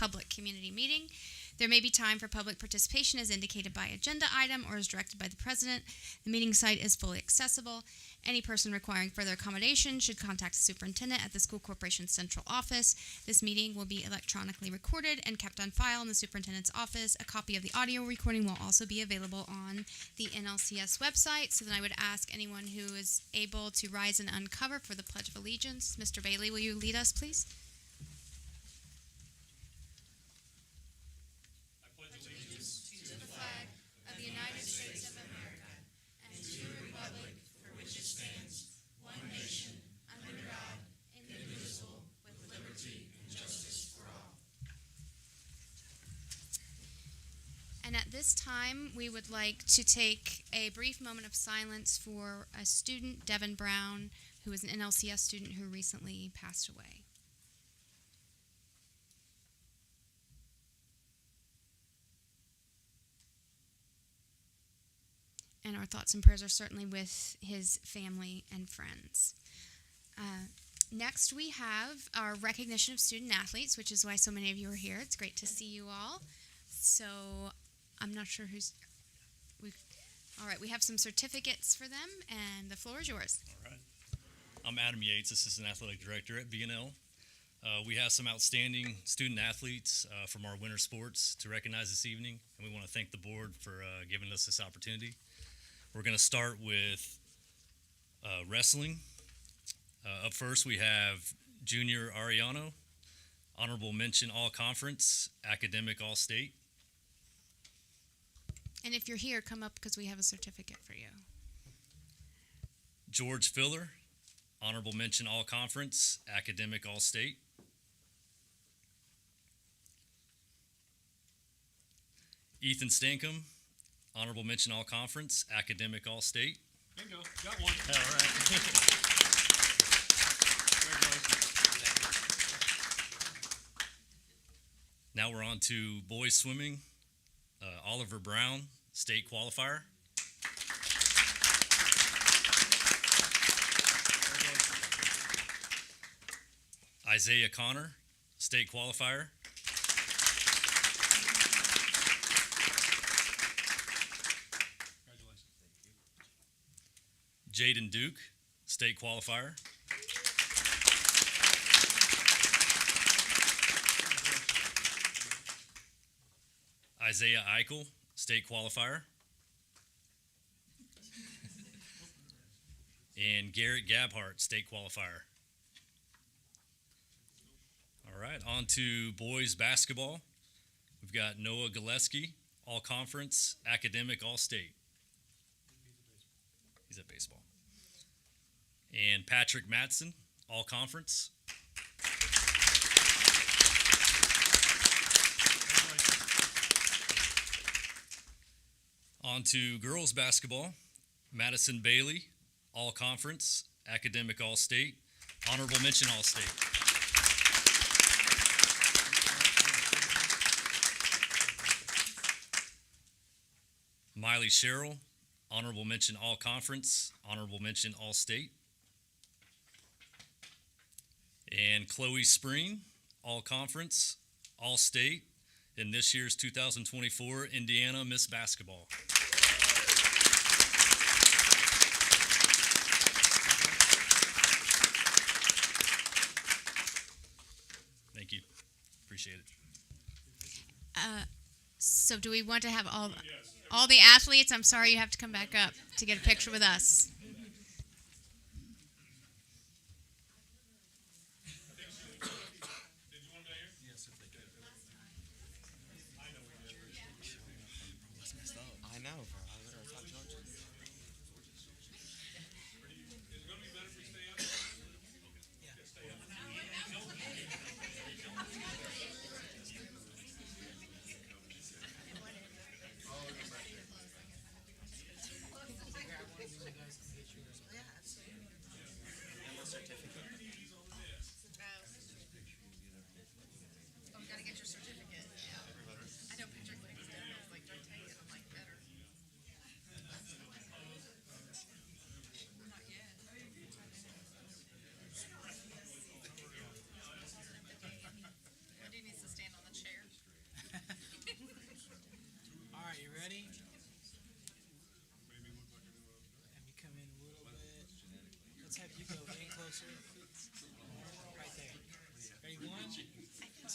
public community meeting. There may be time for public participation as indicated by agenda item or as directed by the president. The meeting site is fully accessible. Any person requiring further accommodation should contact the superintendent at the school corporation's central office. This meeting will be electronically recorded and kept on file in the superintendent's office. A copy of the audio recording will also be available on the NLCS website. So then I would ask anyone who is able to rise and uncover for the Pledge of Allegiance. Mr. Bailey, will you lead us, please? And at this time, we would like to take a brief moment of silence for a student, Devin Brown, who is an NLCS student who recently passed away. And our thoughts and prayers are certainly with his family and friends. Next, we have our recognition of student athletes, which is why so many of you are here. It's great to see you all. So I'm not sure who's... All right, we have some certificates for them, and the floor is yours. All right. I'm Adam Yates, Assistant Athletic Director at BNL. We have some outstanding student athletes from our winter sports to recognize this evening, and we want to thank the board for giving us this opportunity. We're going to start with wrestling. Up first, we have Junior Ariano, Honorable Mention All-Conference, Academic All-State. And if you're here, come up because we have a certificate for you. George Filler, Honorable Mention All-Conference, Academic All-State. Ethan Stankham, Honorable Mention All-Conference, Academic All-State. Bingo, got one. All right. Now we're on to boys swimming. Oliver Brown, state qualifier. Isaiah Connor, state qualifier. Congratulations. Jaden Duke, state qualifier. Isaiah Eichel, state qualifier. And Garrett Gabhart, state qualifier. All right, on to boys basketball. We've got Noah Gillespie, all-conference, academic, all-state. He's at baseball. And Patrick Matson, all-conference. On to girls basketball. Madison Bailey, all-conference, academic, all-state, honorable mention, all-state. Miley Sherrill, honorable mention, all-conference, honorable mention, all-state. And Chloe Spreen, all-conference, all-state, in this year's 2024 Indiana Miss Basketball. Thank you. Appreciate it. So do we want to have all the athletes? I'm sorry you have to come back up to get a picture with us.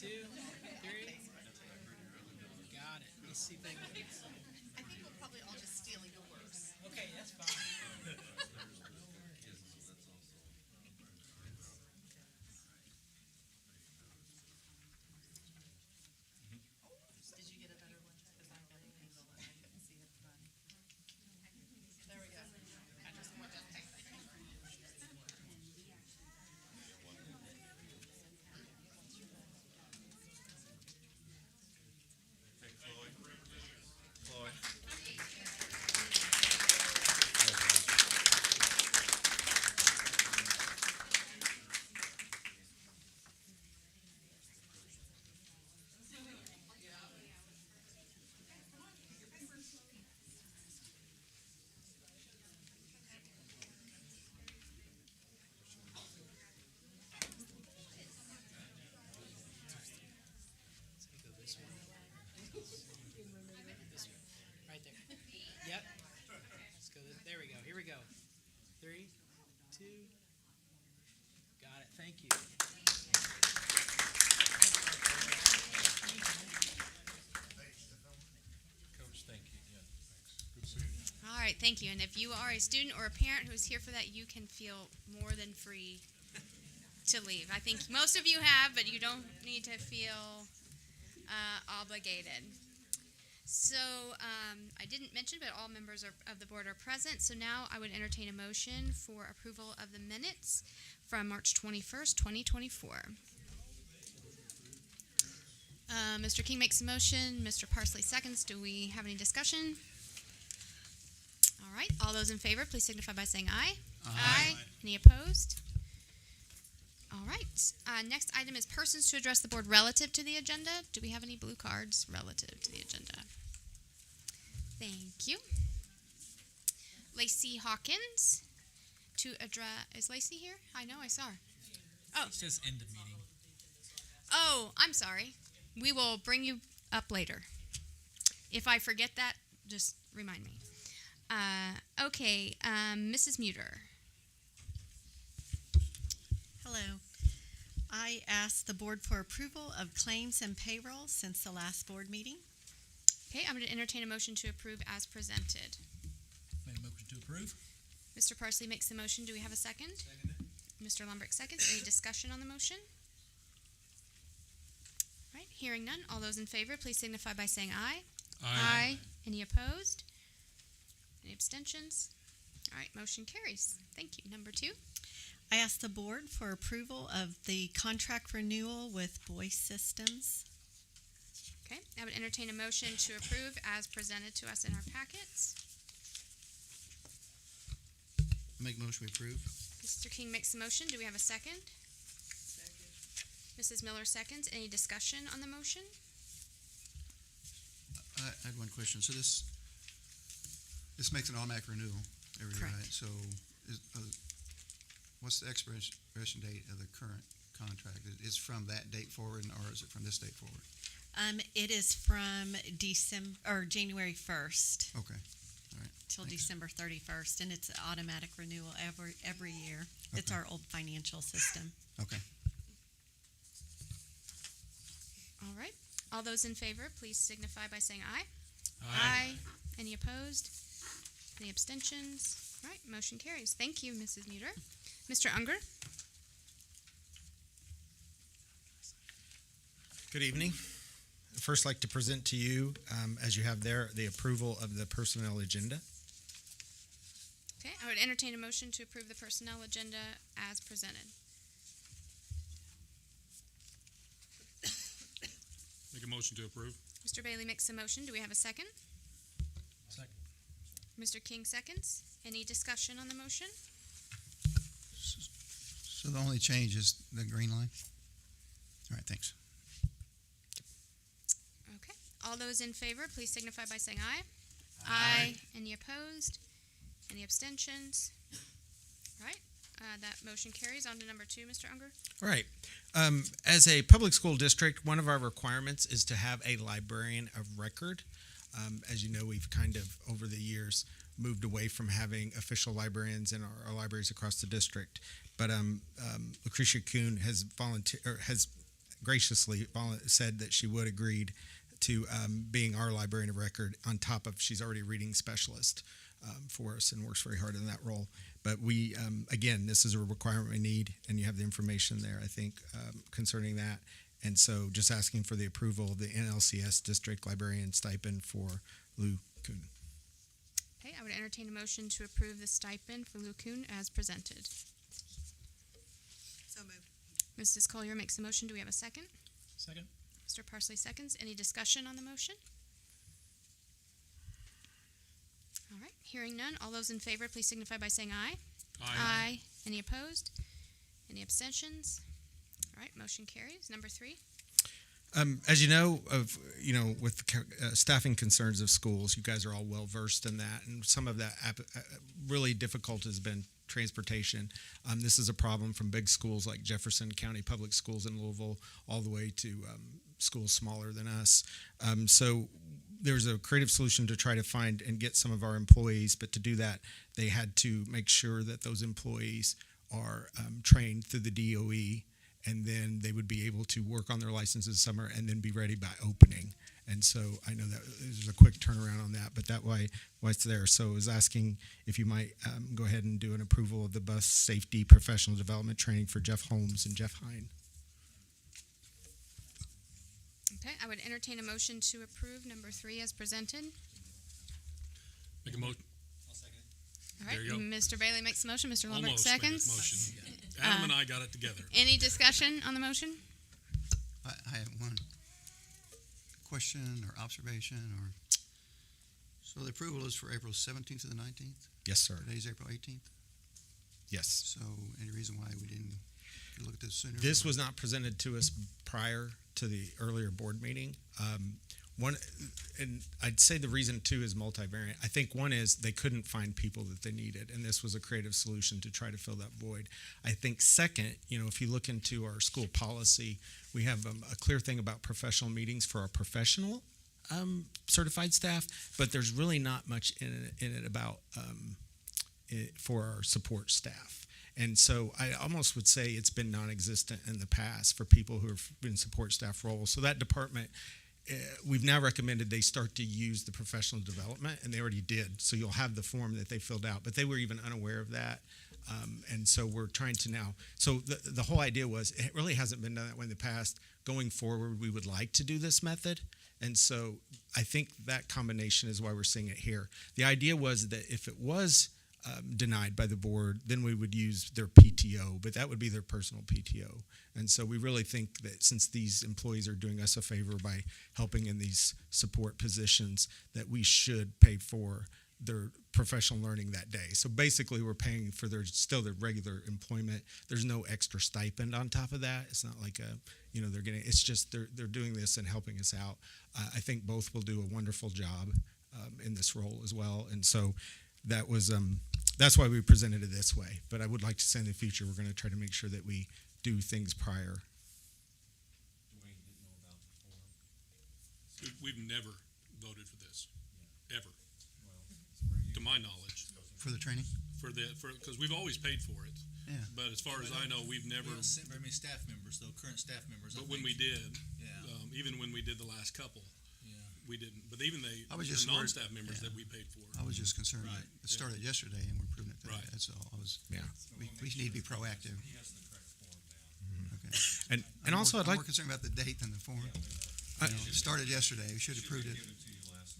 2, 3. Got it. Let's see if they can. I think we'll probably all just steal yours. Okay, that's fine. Did you get a better one? Because I got an angle and I couldn't see it from. There we go. I just want to take that. Go this one. This one. Right there. Yep. Let's go. There we go. Here we go. 3, 2. Got it. Thank you. Coach, thank you. Yeah, thanks. Good seeing you. All right, thank you. And if you are a student or a parent who's here for that, you can feel more than free to leave. I think most of you have, but you don't need to feel obligated. So I didn't mention, but all members of the board are present. So now I would entertain a motion for approval of the minutes from March 21st, 2024. Mr. King makes a motion. Mr. Parsley seconds. Do we have any discussion? All right. All those in favor, please signify by saying aye. Aye. Any opposed? All right. Next item is persons to address the board relative to the agenda. Do we have any blue cards relative to the agenda? Thank you. Lacey Hawkins to address. Is Lacey here? I know, I saw her. Oh. It says end of meeting. Oh, I'm sorry. We will bring you up later. If I forget that, just remind me. Okay, Mrs. Muter. Hello. I asked the board for approval of claims and payroll since the last board meeting. Okay, I'm going to entertain a motion to approve as presented. Made a motion to approve. Mr. Parsley makes the motion. Do we have a second? Seconded. Mr. Lombrick seconds. Any discussion on the motion? All right, hearing none. All those in favor, please signify by saying aye. Aye. Any opposed? Any abstentions? All right, motion carries. Thank you. Number 2. I asked the board for approval of the contract renewal with Voice Systems. Okay, I would entertain a motion to approve as presented to us in our packets. Make motion we approve. Mr. King makes the motion. Do we have a second? Second. Mrs. Miller seconds. Any discussion on the motion? I had one question. So this makes an automatic renewal every year, Correct. right? So what's the expiration date of the current contract? Is from that date forward, or is it from this date forward? It is from January 1st Okay, all right. till Thanks. December 31st, and it's an automatic renewal every year. It's Okay. our old financial system. Okay. All right. All those in favor, please signify by saying aye. Any opposed? Any abstentions? All right, motion carries. Thank you, Mrs. Muter. Mr. Unger? Good evening. I'd first like to present to you, as you have there, the approval of the personnel agenda. Okay, I would entertain a motion to approve the personnel agenda as presented. Make a motion to approve. Mr. Bailey makes a motion. Do we have a second? Second. Mr. King seconds. Any discussion on the motion? So the only change is the green line? All right, thanks. Okay. All those in favor, please signify by saying aye. Aye. Any opposed? Any abstentions? All right. That motion carries. On to number 2, Mr. Unger. All right. As a public school district, one of our requirements is to have a librarian of record. As you know, we've kind of, over the years, moved away from having official librarians in our libraries across the district. But Lucretia Kuhn has graciously said that she would agreed to being our librarian of record on top of she's already reading specialist for us and works very hard in that role. But we, again, this is a requirement we need, and you have the information there, I think, concerning that. And so just asking for the approval of the NLCS district librarian stipend for Lou Kuhn. Okay, I would entertain a motion to approve the stipend for Lou Kuhn as presented. So moved. Mrs. Collier makes the motion. Do we have a second? Second. Mr. Parsley seconds. Any discussion on the motion? All right, hearing none. All those in favor, please signify by saying aye. Aye. Any opposed? Any abstentions? All right, motion carries. Number 3. As you know, with staffing concerns of schools, you guys are all well versed in that, and some of that really difficult has been transportation. This is a problem from big schools like Jefferson County Public Schools in Louisville, all the way to schools smaller than us. So there's a creative solution to try to find and get some of our employees, but to do that, they had to make sure that those employees are trained through the DOE, and then they would be able to work on their license this summer and then be ready by opening. And so I know that there's a quick turnaround on that, but that why it's there. So I was asking if you might go ahead and do an approval of the bus safety professional development training for Jeff Holmes and Jeff Hine. Okay, I would entertain a motion to approve number 3 as presented. Make a motion. All right, There you go. Mr. Bailey makes the motion. Mr. Lambert Almost made the seconds. motion. Adam and I got it together. Any discussion on the motion? I have one question or observation or, so the approval is for April 17th to the 19th? Yes, sir. Today's April 18th? Yes. So any reason why we didn't look at this sooner? This was not presented to us prior to the earlier board meeting. One, and I'd say the reason too is multivariate. I think one is they couldn't find people that they needed, and this was a creative solution to try to fill that void. I think second, if you look into our school policy, we have a clear thing about professional meetings for our professional certified staff, but there's really not much in it about for our support staff. And so I almost would say it's been non-existent in the past for people who have been support staff roles. So that department, we've now recommended they start to use the professional development, and they already did. So you'll have the form that they filled out, but they were even unaware of that. And so we're trying to now. So the whole idea was it really hasn't been done that way in the past. Going forward, we would like to do this method. And so I think that combination is why we're seeing it here. The idea was that if it was denied by the board, then we would use their PTO, but that would be their personal PTO. And so we really think that since these employees are doing us a favor by helping in these support positions, that we should pay for their professional learning that day. So basically we're paying for their regular employment. There's no extra stipend on top of that. It's not like they're getting, it's just they're doing this and helping us out. I think both will do a wonderful job in this role as well. And so that was that's why we presented it this way. But I would like to say in the future, we're going to try to make sure that we do things prior. We've never voted for this, ever, to my knowledge. For the training? Because we've always paid for it. Yeah. But as far as I know, we've never. We don't send very many staff members, though, current staff members. But when we did, Yeah. even when we did the last couple, Yeah. we didn't. But even the I was just worried- non-staff members yeah. that we paid for. I was just concerned Right. that it started yesterday and we're proving it today. Right. That's all. Yeah. We need to be proactive. Okay. And also I'd I'm like more concerned about the date than the form. I- It started yesterday. We should have approved it.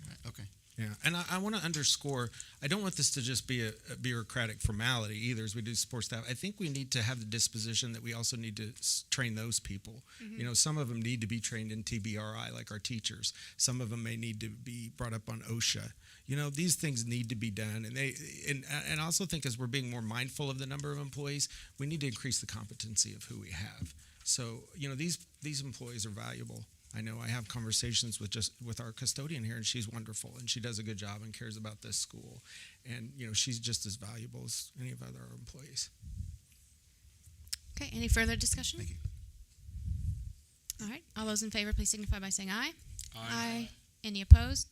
Right, okay. Yeah, and I want to underscore, I don't want this to just be a bureaucratic formality either as we do support staff. I think we need to have the disposition that we also need to train those people. Some of them need to be trained in TBRI, like our teachers. Some of them may need to be brought up on OSHA. These things need to be done. And I also think as we're being more mindful of the number of employees, we need to increase the competency of who we have. So, these employees are valuable. I know I have conversations with our custodian here, and she's wonderful, and she does a good job and cares about this school. And, she's just as valuable as any of our other employees. Okay, any further discussion? Thank you. All right, all those in favor, please signify by saying aye. Aye. Any opposed?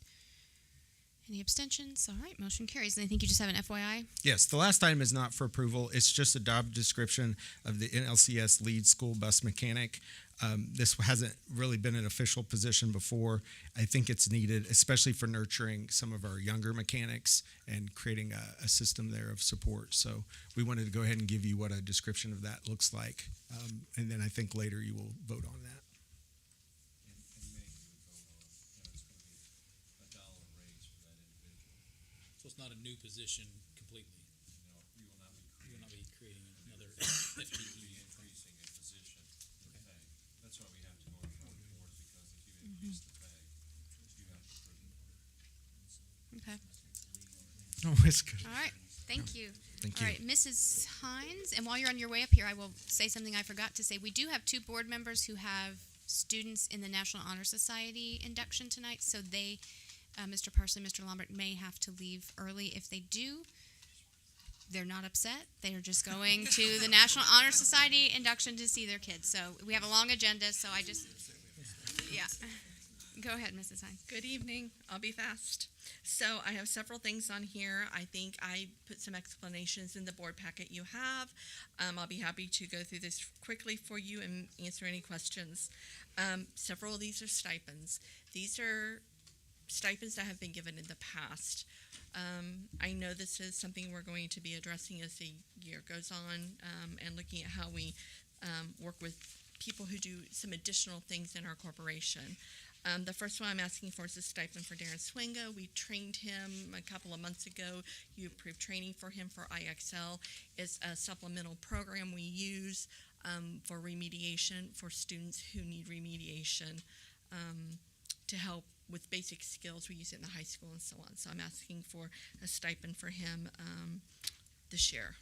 Any abstentions? All right, motion carries. And I think you just have an FYI. Yes, the last item is not for approval. It's just a job description of the NLCS lead school bus mechanic. This hasn't really been an official position before. I think it's needed, especially for nurturing some of our younger mechanics and creating a system there of support. So we wanted to go ahead and give you what a description of that looks like. And then I think later you will vote on that. So it's not a new position completely. You will not be creating another FTE. Increasing a position in pay. That's why we have to go in front of the board, because if you increase the pay, you have to prove it. Okay. Oh, it's good. All right. Thank you. Thank All you. right, Mrs. Hines, and while you're on your way up here, I will say something I forgot to say. We do have 2 board members who have students in the National Honor Society induction tonight, so they, Mr. Parsley, Mr. Lombard, may have to leave early. If they do, they're not upset. They are just going to the National Honor Society induction to see their kids. So we have a long agenda, so yeah. Go ahead, Mrs. Hines. Good evening. I'll be fast. So I have several things on here. I think I put some explanations in the board packet you have. I'll be happy to go through this quickly for you and answer any questions. Several of these are stipends. These are stipends that have been given in the past. I know this is something we're going to be addressing as the year goes on, and looking at how we work with people who do some additional things in our corporation. The first one I'm asking for is a stipend for Darren Swingo. We trained him a couple of months ago. You approved training for him for IXL. It's a supplemental program we use for remediation for students who need remediation to help with basic skills. We use it in the high school and so on. So I'm asking for a stipend for him this year.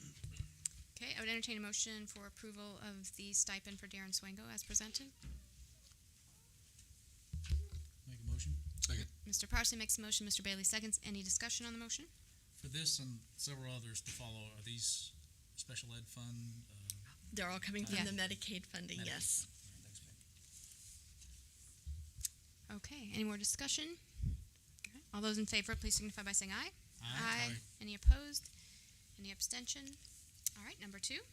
Okay, I would entertain a motion for approval of the stipend for Darren Swango as presented. Make a motion? Second. Mr. Parsley makes a motion, Mr. Bailey seconds. Any discussion on the motion? For this and several others to follow, are these special ed fund? They're all coming from Yeah. the Medicaid funding, Medicaid yes. Thanks, ma'am. Okay, any more discussion? Okay. All those in favor, please signify by saying aye. Aye. Any opposed? Any abstention? All right, number 2.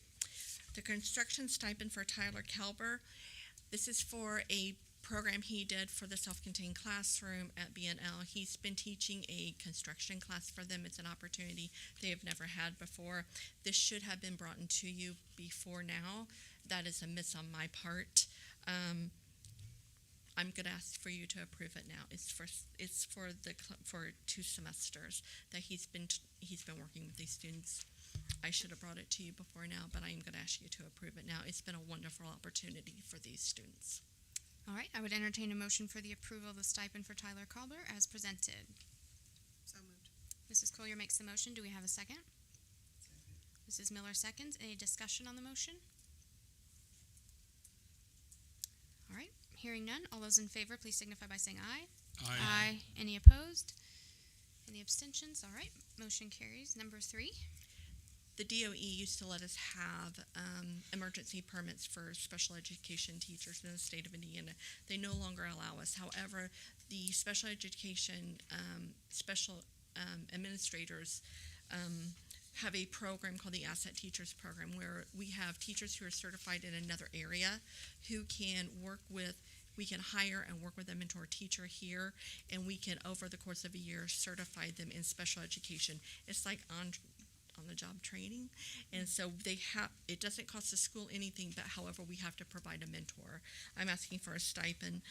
The construction stipend for Tyler Kelber. This is for a program he did for the self-contained classroom at BNL. He's been teaching a construction class for them. It's an opportunity they have never had before. This should have been brought into you before now. That is a miss on my part. I'm going to ask for you to approve it now. It's for 2 semesters that he's been working with these students. I should have brought it to you before now, but I am going to ask you to approve it now. It's been a wonderful opportunity for these students. All right, I would entertain a motion for the approval of the stipend for Tyler Calder as presented. So moved. Mrs. Collier makes the motion. Do we have a second? Mrs. Miller seconds. Any discussion on the motion? All right, hearing none. All those in favor, please signify by saying aye. Aye. Any opposed? Any abstentions? All right, motion carries. Number 3. The DOE used to let us have emergency permits for special education teachers in the state of Indiana. They no longer allow us. However, the special education administrators have a program called the Asset Teachers Program, where we have teachers who are certified in another area who can we can hire and work with a mentor teacher here, and we can, over the course of a year, certify them in special education. It's like on-the-job training, and so it doesn't cost the school anything, but however, we have to provide a mentor. I'm asking for a stipend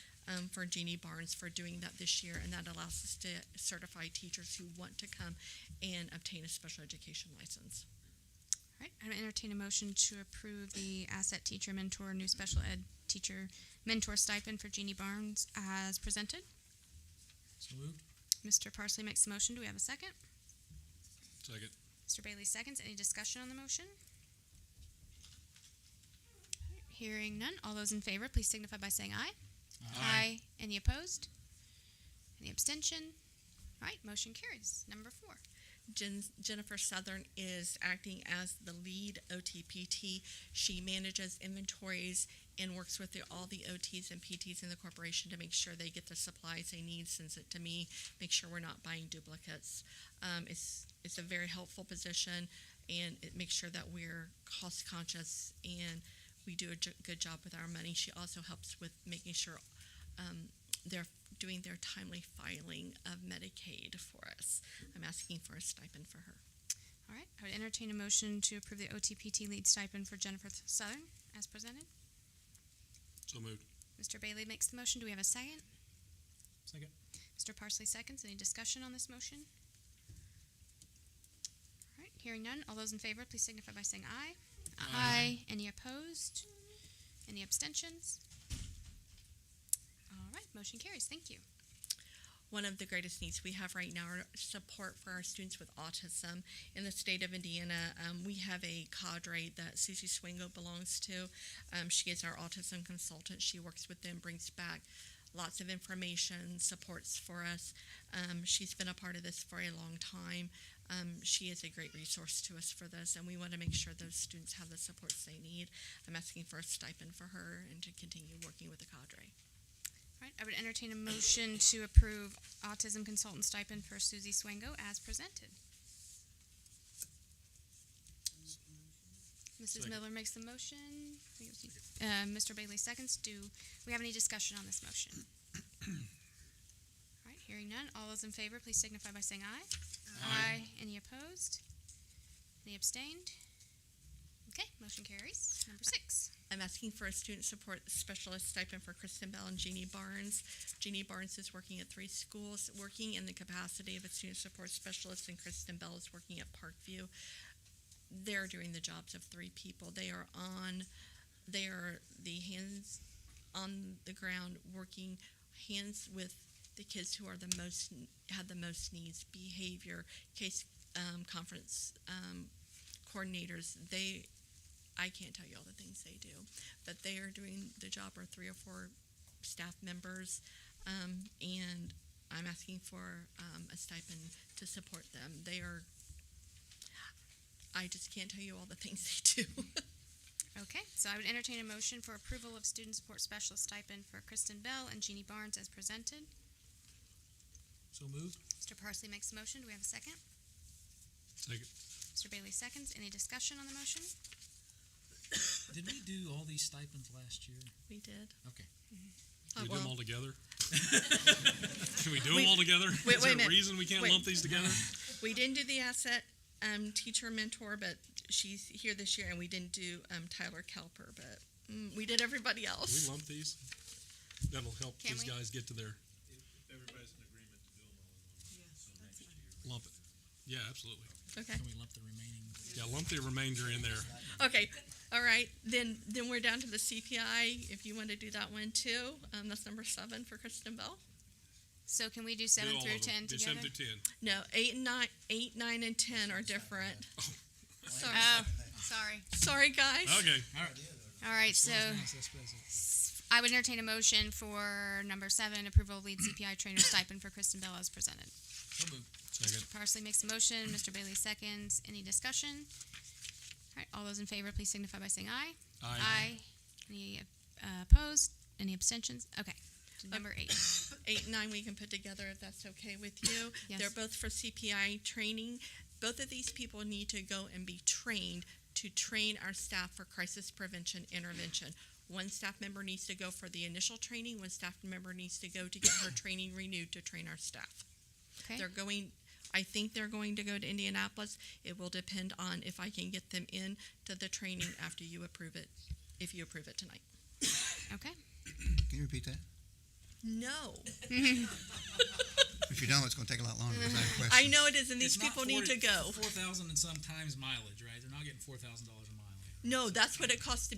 for Jeannie Barnes for doing that this year, and that allows us to certify teachers who want to come and obtain a special education license. All right, I would entertain a motion to approve the Asset Teacher Mentor New Special Ed Teacher Mentor Stipend for Jeannie Barnes as presented. So moved? Mr. Parsley makes the motion. Do we have a second? Second. Mr. Bailey seconds. Any discussion on the motion? Hearing none. All those in favor, please signify by saying aye. Any opposed? Any abstention? All right, motion carries. Number 4. Jennifer Southern is acting as the lead OTPT. She manages inventories and works with all the OTs and PTs in the corporation to make sure they get the supplies they need, sends it to me, make sure we're not buying duplicates. It's a very helpful position, and it makes sure that we're cost conscious and we do a good job with our money. She also helps with making sure they're doing their timely filing of Medicaid for us. I'm asking for a stipend for her. All right, I would entertain a motion to approve the OTPT lead stipend for Jennifer Southern as presented. So moved. Mr. Bailey makes the motion. Do we have a second? Second. Mr. Parsley seconds. Any discussion on this motion? All right, hearing none. All those in favor, please signify by saying aye. Aye. Any opposed? Any abstentions? All right, motion carries. Thank you. One of the greatest needs we have right now are support for our students with autism. In the state of Indiana, we have a cadre that Susie Swingo belongs to. She is our autism consultant. She works with them, brings back lots of information, supports for us. She's been a part of this for a long time. She is a great resource to us for this, and we want to make sure those students have the supports they need. I'm asking for a stipend for her and to continue working with the cadre. All right, I would entertain a motion to approve autism consultant stipend for Susie Swango as presented. Mrs. Second. Miller makes the motion. Mr. Bailey seconds. Do we have any discussion on this motion? All right, hearing none. All those in favor, please signify by saying aye. Aye. Any opposed? Any abstained? Okay, motion carries. Number 6. I'm asking for a student support specialist stipend for Kristen Bell and Jeannie Barnes. Jeannie Barnes is working at 3 schools, working in the capacity of a student support specialist, and Kristen Bell is working at Parkview. They're doing the jobs of 3 people. They are the hands on the ground, working hands with the kids who have the most needs, behavior, case conference coordinators. I can't tell you all the things they do, but they are doing the job of 3 or 4 staff members, and I'm asking for a stipend to support them. I just can't tell you all the things they do. Okay, so I would entertain a motion for approval of student support specialist stipend for Kristen Bell and Jeannie Barnes as presented. So moved. Mr. Parsley makes the motion. Do we have a second? Second. Mr. Bailey seconds. Any discussion on the motion? Did we do all these stipends last year? We did. Okay. Oh, Can we do them well, all together? Can we do them all together? wait Is a there minute. a reason we can't Wait. lump these together? we didn't do the asset teacher mentor, but she's here this year, and we didn't do Tyler Kelper, but we did everybody Can else. we lump these? That'll help Can these we? guys get to their Everybody's in agreement to do them all. Yes, that's fine. lump it. Yeah, absolutely. Okay. Can we lump the remaining? Yeah, lump the remainder in there. Okay. All right. Then we're down to the CPI. If you want to do that one too, that's number 7 for Kristen Bell. So can we do Do 7 all through of them. 10 Do together? 7 through 10. No, 8, 9, and 10 are different. Sorry. Oh, sorry. Sorry, guys. Okay. All right, so That's present. I would entertain a motion for number 7, approval of lead CPI trainer stipend for Kristen Bell as presented. So moved. Second. Parsley makes the motion. Mr. Bailey seconds. Any discussion? All right, all those in favor, please signify by saying aye. Aye. Any opposed? Any abstentions? Okay. To number 8. 8 and 9 we can put together if that's okay with you. Yes. They're both for CPI training. Both of these people need to go and be trained to train our staff for crisis prevention intervention. One staff member needs to go for the initial training. One staff member needs to go to get her training renewed to train our staff. Okay. I think they're going to go to Indianapolis. It will depend on if I can get them in to the training after you approve it, if you approve it tonight. Okay. Can you repeat that? No. If you don't, it's going to take a lot longer. 'Cause I have a question. I know it is, and these It's not people need to go. 4,000 and sometimes mileage, right? They're not getting $4,000 a mile. No, that's what it costs to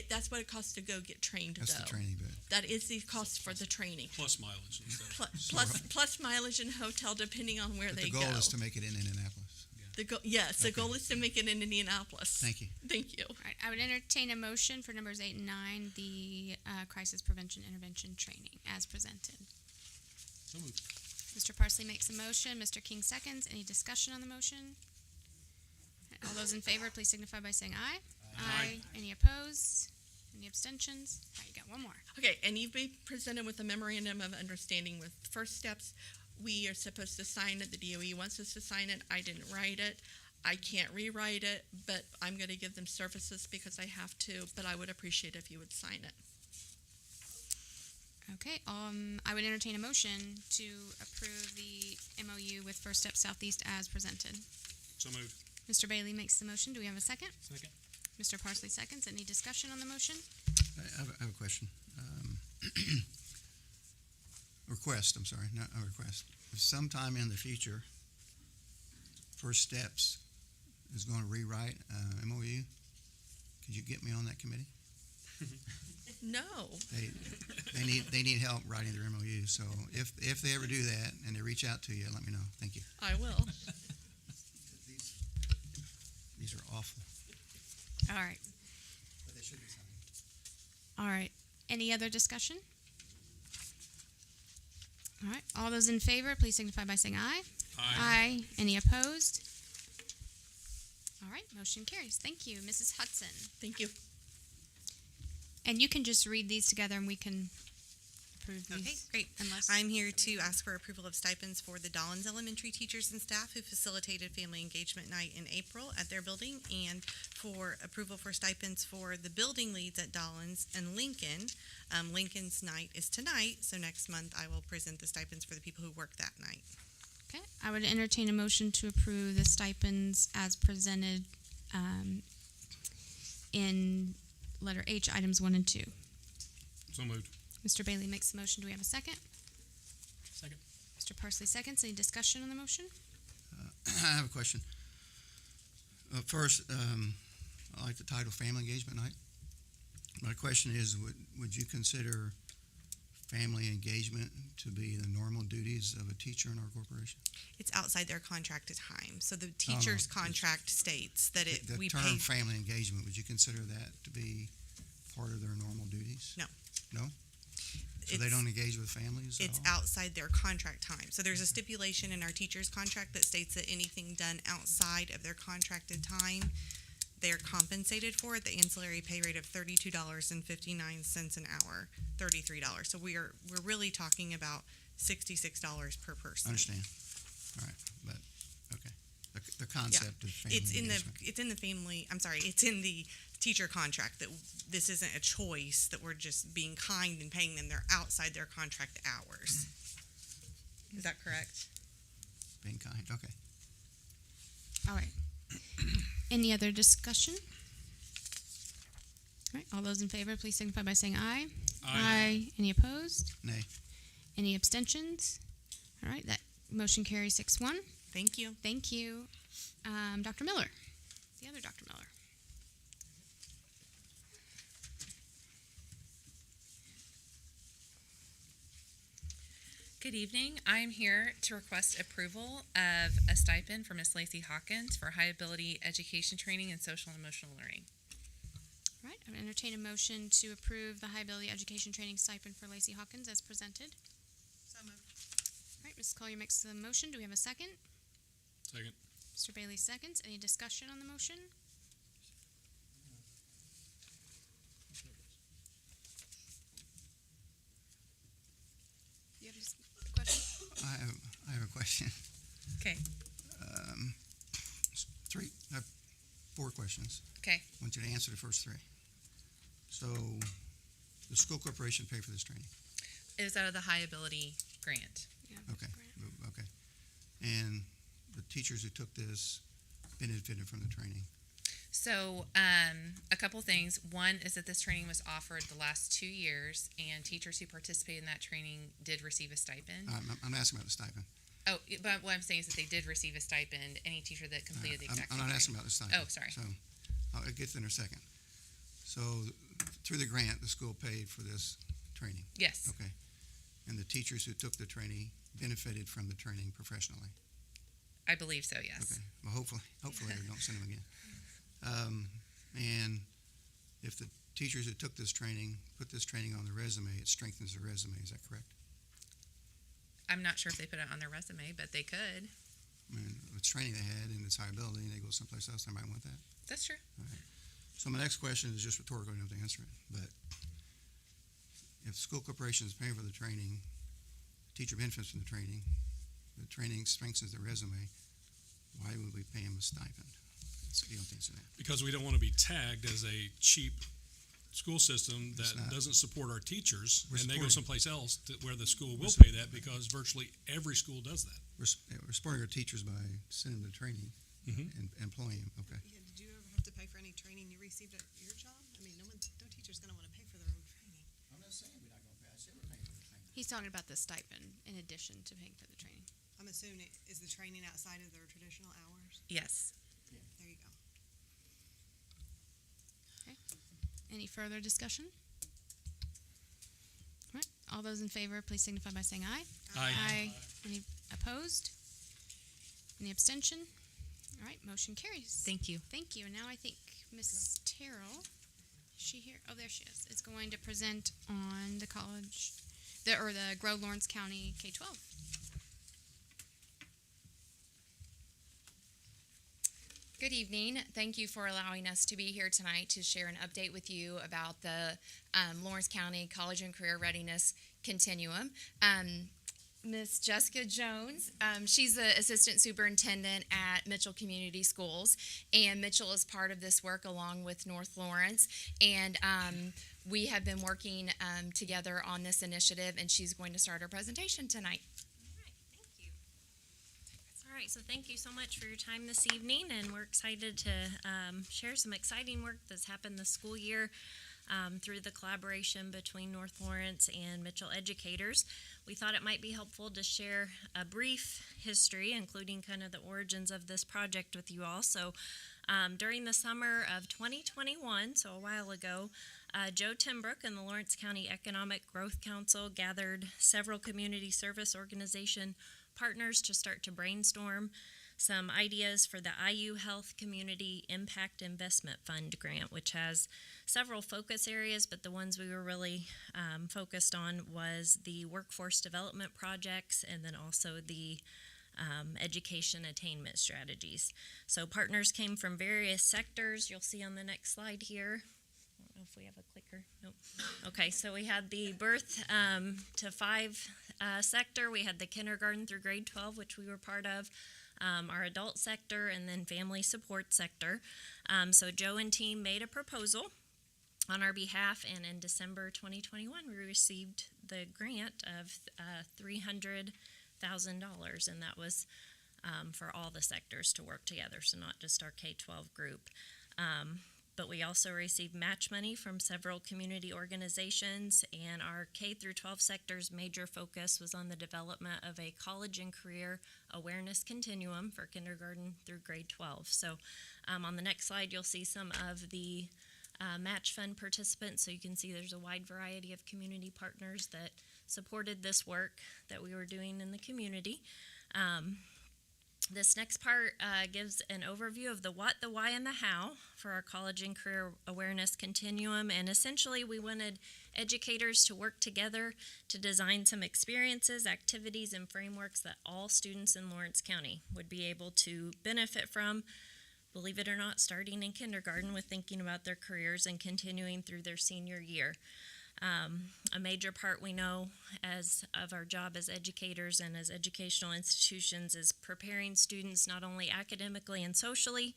that's what it costs to go get trained, That's though. the training, but That is the cost for the training. Plus mileage and stuff. Plus mileage and hotel, depending on where but they the go. goal is to make it in Indianapolis. The goal is to make it in Indianapolis. Thank you. Thank you. All right, I would entertain a motion for numbers 8 and 9, the crisis prevention intervention training as presented. So moved. Mr. Parsley makes a motion. Mr. King seconds. Any discussion on the motion? All those in favor, please signify by saying aye. Aye. Any opposed? Any abstentions? All right, you got one more. Okay, and you've been presented with a memorandum of understanding with first steps. We are supposed to sign it. The DOE wants us to sign it. I didn't write it. I can't rewrite it, but I'm going to give them services because I have to, but I would appreciate if you would sign it. Okay, I would entertain a motion to approve the MOU with First Step Southeast as presented. So moved. Mr. Bailey makes the motion. Do we have a second? Second. Mr. Parsley seconds. Any discussion on the motion? I have a question. Request, I'm sorry, not a request. If sometime in the future, First Steps is going to rewrite MOU, could you get me on that committee? No. They need help writing their MOU, so if they ever do that and they reach out to you, let me know. Thank you. I will. These are awful. All right. But they should be signed. All right. Any other discussion? All right. All those in favor, please signify by saying aye. Aye. Any opposed? All right. Motion carries. Thank you, Mrs. Hudson. Thank you. And you can just read these together and we can approve these. Okay, great. Unless I'm here to ask for approval of stipends for the Dollins Elementary teachers and staff who facilitated Family Engagement Night in April at their building, and for approval for stipends for the building leads at Dollins and Lincoln. Lincoln's night is tonight, so next month I will present the stipends for the people who work that night. Okay. I would entertain a motion to approve the stipends as presented in letter H, items 1 and 2. So moved. Mr. Bailey makes the motion. Do we have a second? Second. Mr. Parsley seconds. Any discussion on the motion? I have a question. First, I like the title Family Engagement Night. My question is, would you consider family engagement to be the normal duties of a teacher in our corporation? It's outside their contracted time, so the teacher's contract states that The we term pay. family engagement, would you consider that to be part of their normal duties? No. No? So they don't engage with families at It's all? outside their contract time. So there's a stipulation in our teacher's contract that states that anything done outside of their contracted time, they're compensated for at the ancillary pay rate of $32.59 an hour, $33. So we're really talking about $66 per person. Understand. All right, but, okay. The concept of family engagement. It's in the teacher contract that this isn't a choice, that we're just being kind and paying them. They're outside their contract hours. Is that correct? Being kind, okay. All right. Any other discussion? All right. All those in favor, please signify by saying aye. Aye. Any opposed? Nay. Any abstentions? All right. That motion carries 6-1. Thank you. Thank you. Dr. Miller. The other Dr. Miller. Good evening. I'm here to request approval of a stipend for Miss Lacey Hawkins for high ability education training and social and emotional learning. All right. I would entertain a motion to approve the high ability education training stipend for Lacey Hawkins as presented. So moved. All right. Ms. Collier makes the motion. Do we have a second? Second. Mr. Bailey seconds. Any discussion on the motion? You have a question? I have a question. Okay. I have 4 questions. Okay. I want you to answer the first 3. So, the school corporation pay for this training? It was out of the high ability grant. Yeah. Okay, okay. And the teachers who took this benefited from the training? So, a couple things. One is that this training was offered the last 2 years, and teachers who participated in that training did receive a stipend. I'm asking about the stipend. Oh, but what I'm saying is that they did receive a stipend. Any teacher that completed the exact I'm same not asking training. about the stipend. Oh, sorry. So, I'll get to that in a second. So, through the grant, the school paid for this training? Yes. Okay. And the teachers who took the training benefited from the training professionally? I believe so, yes. Okay. Well, hopefully they don't send them again. And if the teachers who took this training put this training on the resume, it strengthens the resume. Is that correct? I'm not sure if they put it on their resume, but they could. I mean, it's training they had and it's high ability, and they go someplace else, they might want that. That's true. So my next question is just rhetorical, you don't have to answer it. But if the school corporation is paying for the training, the teacher benefits from the training strengthens the resume, Why would we pay them a stipend? You don't answer that. Because we don't want to be tagged as a cheap school system It's that not. doesn't support our teachers, We're and they go supporting- someplace else where the school will We're pay that because virtually every school does that. We're supporting our teachers by sending them to training Mhm. and employing them, okay? Yeah, did you ever have to pay for any training you received at your job? I mean, no teacher's gonna wanna pay for their own training. I'm not saying we're not gonna pay, I said we're paying for the training. He's talking about the stipend in addition to paying for the training. I'm assuming is the training outside of their traditional hours? Yes. There you go. Any further discussion? All right, all those in favor, please signify by saying aye. Aye. Any opposed? Any abstention? All right, motion carries. Thank you. Thank you. And now I think Miss Terrell, is she here? Oh, there she is going to present on the college, the Grow Lawrence County K-12. Good evening. Thank you for allowing us to be here tonight to share an update with you about the Lawrence County College and Career Readiness Continuum. Miss Jessica Jones, she's the assistant superintendent at Mitchell Community Schools, and Mitchell is part of this work along with North Lawrence, and we have been working together on this initiative, and she's going to start her presentation tonight. Thank you. All right, so thank you so much for your time this evening, and we're excited to share some exciting work that's happened this school year through the collaboration between North Lawrence and Mitchell educators. We thought it might be helpful to share a brief history, including kind of the origins of this project with you all. So during the summer of 2021, so a while ago, Joe Timbrook and the Lawrence County Economic Growth Council gathered several community service organization partners to start to brainstorm some ideas for the IU Health Community Impact Investment Fund grant, which has several focus areas, but the ones we were really focused on was the workforce development projects and then also the education attainment strategies. So partners came from various sectors. You'll see on the next slide here. I don't know if we have a clicker. Nope. Okay, so we had the birth to 5 sector. We had the kindergarten through grade 12, which we were part of. Our adult sector, and then family support sector. So Joe and team made a proposal on our behalf, and in December 2021, we received the grant of $300,000, and that was for all the sectors to work together, so not just our K-12 group. But we also received match money from several community organizations, and our K through 12 sector's major focus was on the development of a college and career awareness continuum for kindergarten through grade 12. So on the next slide, you'll see some of the match fund participants. So you can see there's a wide variety of community partners that supported this work that we were doing in the community. This next part gives an overview of the what, the why, and the how for our college and career awareness continuum. And essentially, we wanted educators to work together to design some experiences, activities, and frameworks that all students in Lawrence County would be able to benefit from, believe it or not, starting in kindergarten with thinking about their careers and continuing through their senior year. A major part we know of our job as educators and as educational institutions is preparing students not only academically and socially,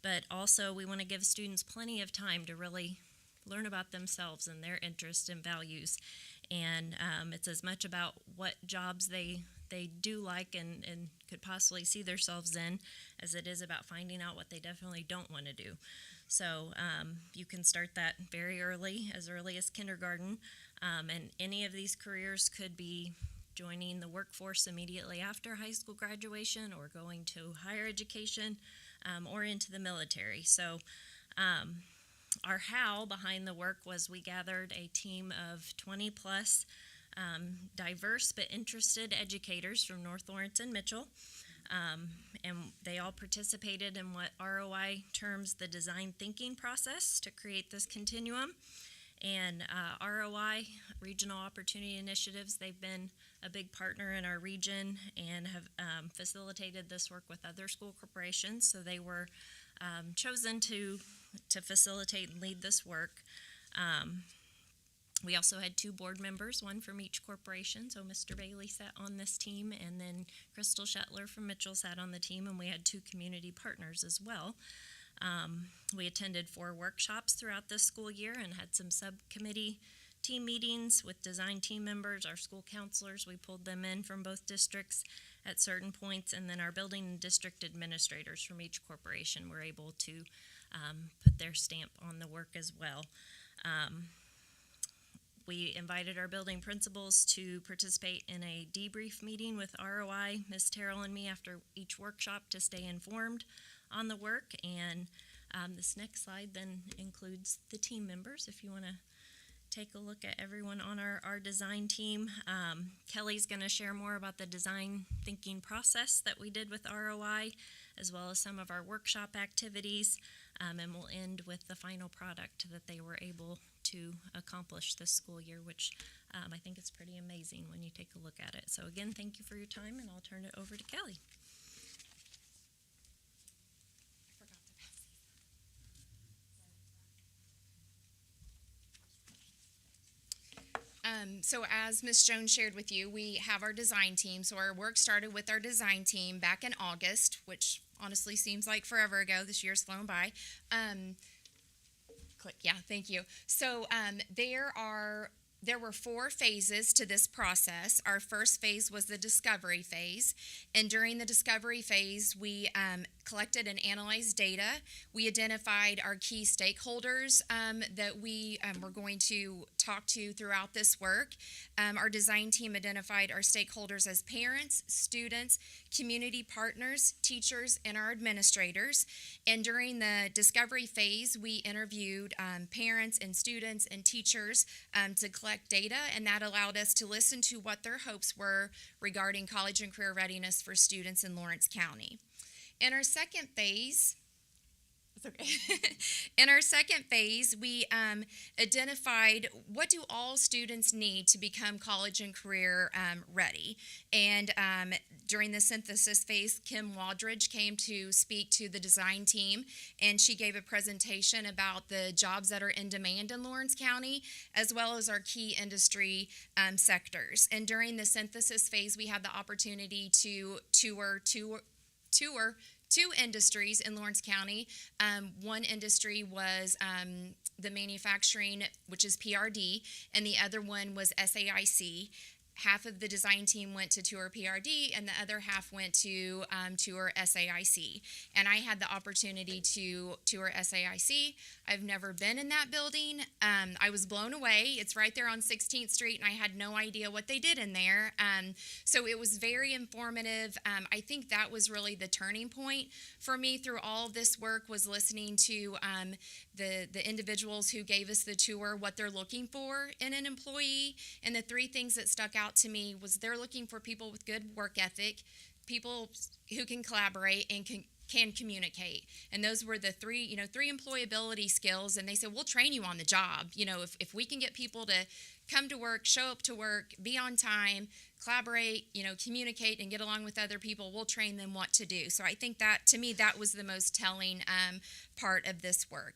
but also we want to give students plenty of time to really learn about themselves and their interests and values. And it's as much about what jobs they do like and could possibly see themselves in as it is about finding out what they definitely don't want to do. So you can start that very early as kindergarten, and any of these careers could be joining the workforce immediately after high school graduation or going to higher education or into the military. So our how behind the work was we gathered a team of 20 plus diverse but interested educators from North Lawrence and Mitchell. And they all participated in what ROI terms the design thinking process to create this continuum. And ROI, Regional Opportunity Initiatives, they've been a big partner in our region and have facilitated this work with other school corporations. So they were chosen to facilitate and lead this work. We also had 2 board members, one from each corporation. So Mr. Bailey sat on this team, and then Crystal Shetler from Mitchell sat on the team, and we had 2 community partners as well. We attended 4 workshops throughout this school year and had some subcommittee team meetings with design team members, our school counselors. We pulled them in from both districts at certain points, and then our building and district administrators from each corporation were able to put their stamp on the work as well. We invited our building principals to participate in a debrief meeting with ROI, Ms. Terrell and me, after each workshop to stay informed on the work. And this next slide then includes the team members. If you want to take a look at everyone on our design team. Kelly's going to share more about the design thinking process that we did with ROI, as well as some of our workshop activities. And we'll end with the final product that they were able to accomplish this school year, which I think is pretty amazing when you take a look at it. So again, thank you for your time, and I'll turn it over to Kelly. So as Ms. Jones shared with you, we have our design team. So our work started with our design team back in August, which honestly seems like forever ago. This year's flown by. Click, yeah, thank you. So there were 4 phases to this process. Our first phase was the discovery phase. And during the discovery phase, we collected and analyzed data. We identified our key stakeholders that we were going to talk to throughout this work. Our design team identified our stakeholders as parents, students, community partners, teachers, and our administrators. And during the discovery phase, we interviewed parents and students and teachers to collect data, and that allowed us to listen to what their hopes were regarding college and career readiness for students in Lawrence County. In our second phase, in our second phase, we identified what do all students need to become college and career ready. And during the synthesis phase, Kim Waldridge came to speak to the design team, and she gave a presentation about the jobs that are in demand in Lawrence County, as well as our key industry sectors. And during the synthesis phase, we had the opportunity to tour 2 industries in Lawrence County. One industry was the manufacturing, which is PRD, and the other one was SAIC. Half of the design team went to tour PRD, and the other half went to tour SAIC. And I had the opportunity to tour SAIC. I've never been in that building. I was blown away. It's right there on 16th Street, and I had no idea what they did in there. So it was very informative. I think that was really the turning point for me through all of this work, was listening to the individuals who gave us the tour, what they're looking for in an employee. And the 3 things that stuck out to me was they're looking for people with good work ethic, people who can collaborate and can communicate. And those were the 3 employability skills. And they said, we'll train you on the job. If we can get people to come to work, show up to work, be on time, collaborate, communicate and get along with other people, we'll train them what to do. So I think that, to me, that was the most telling part of this work.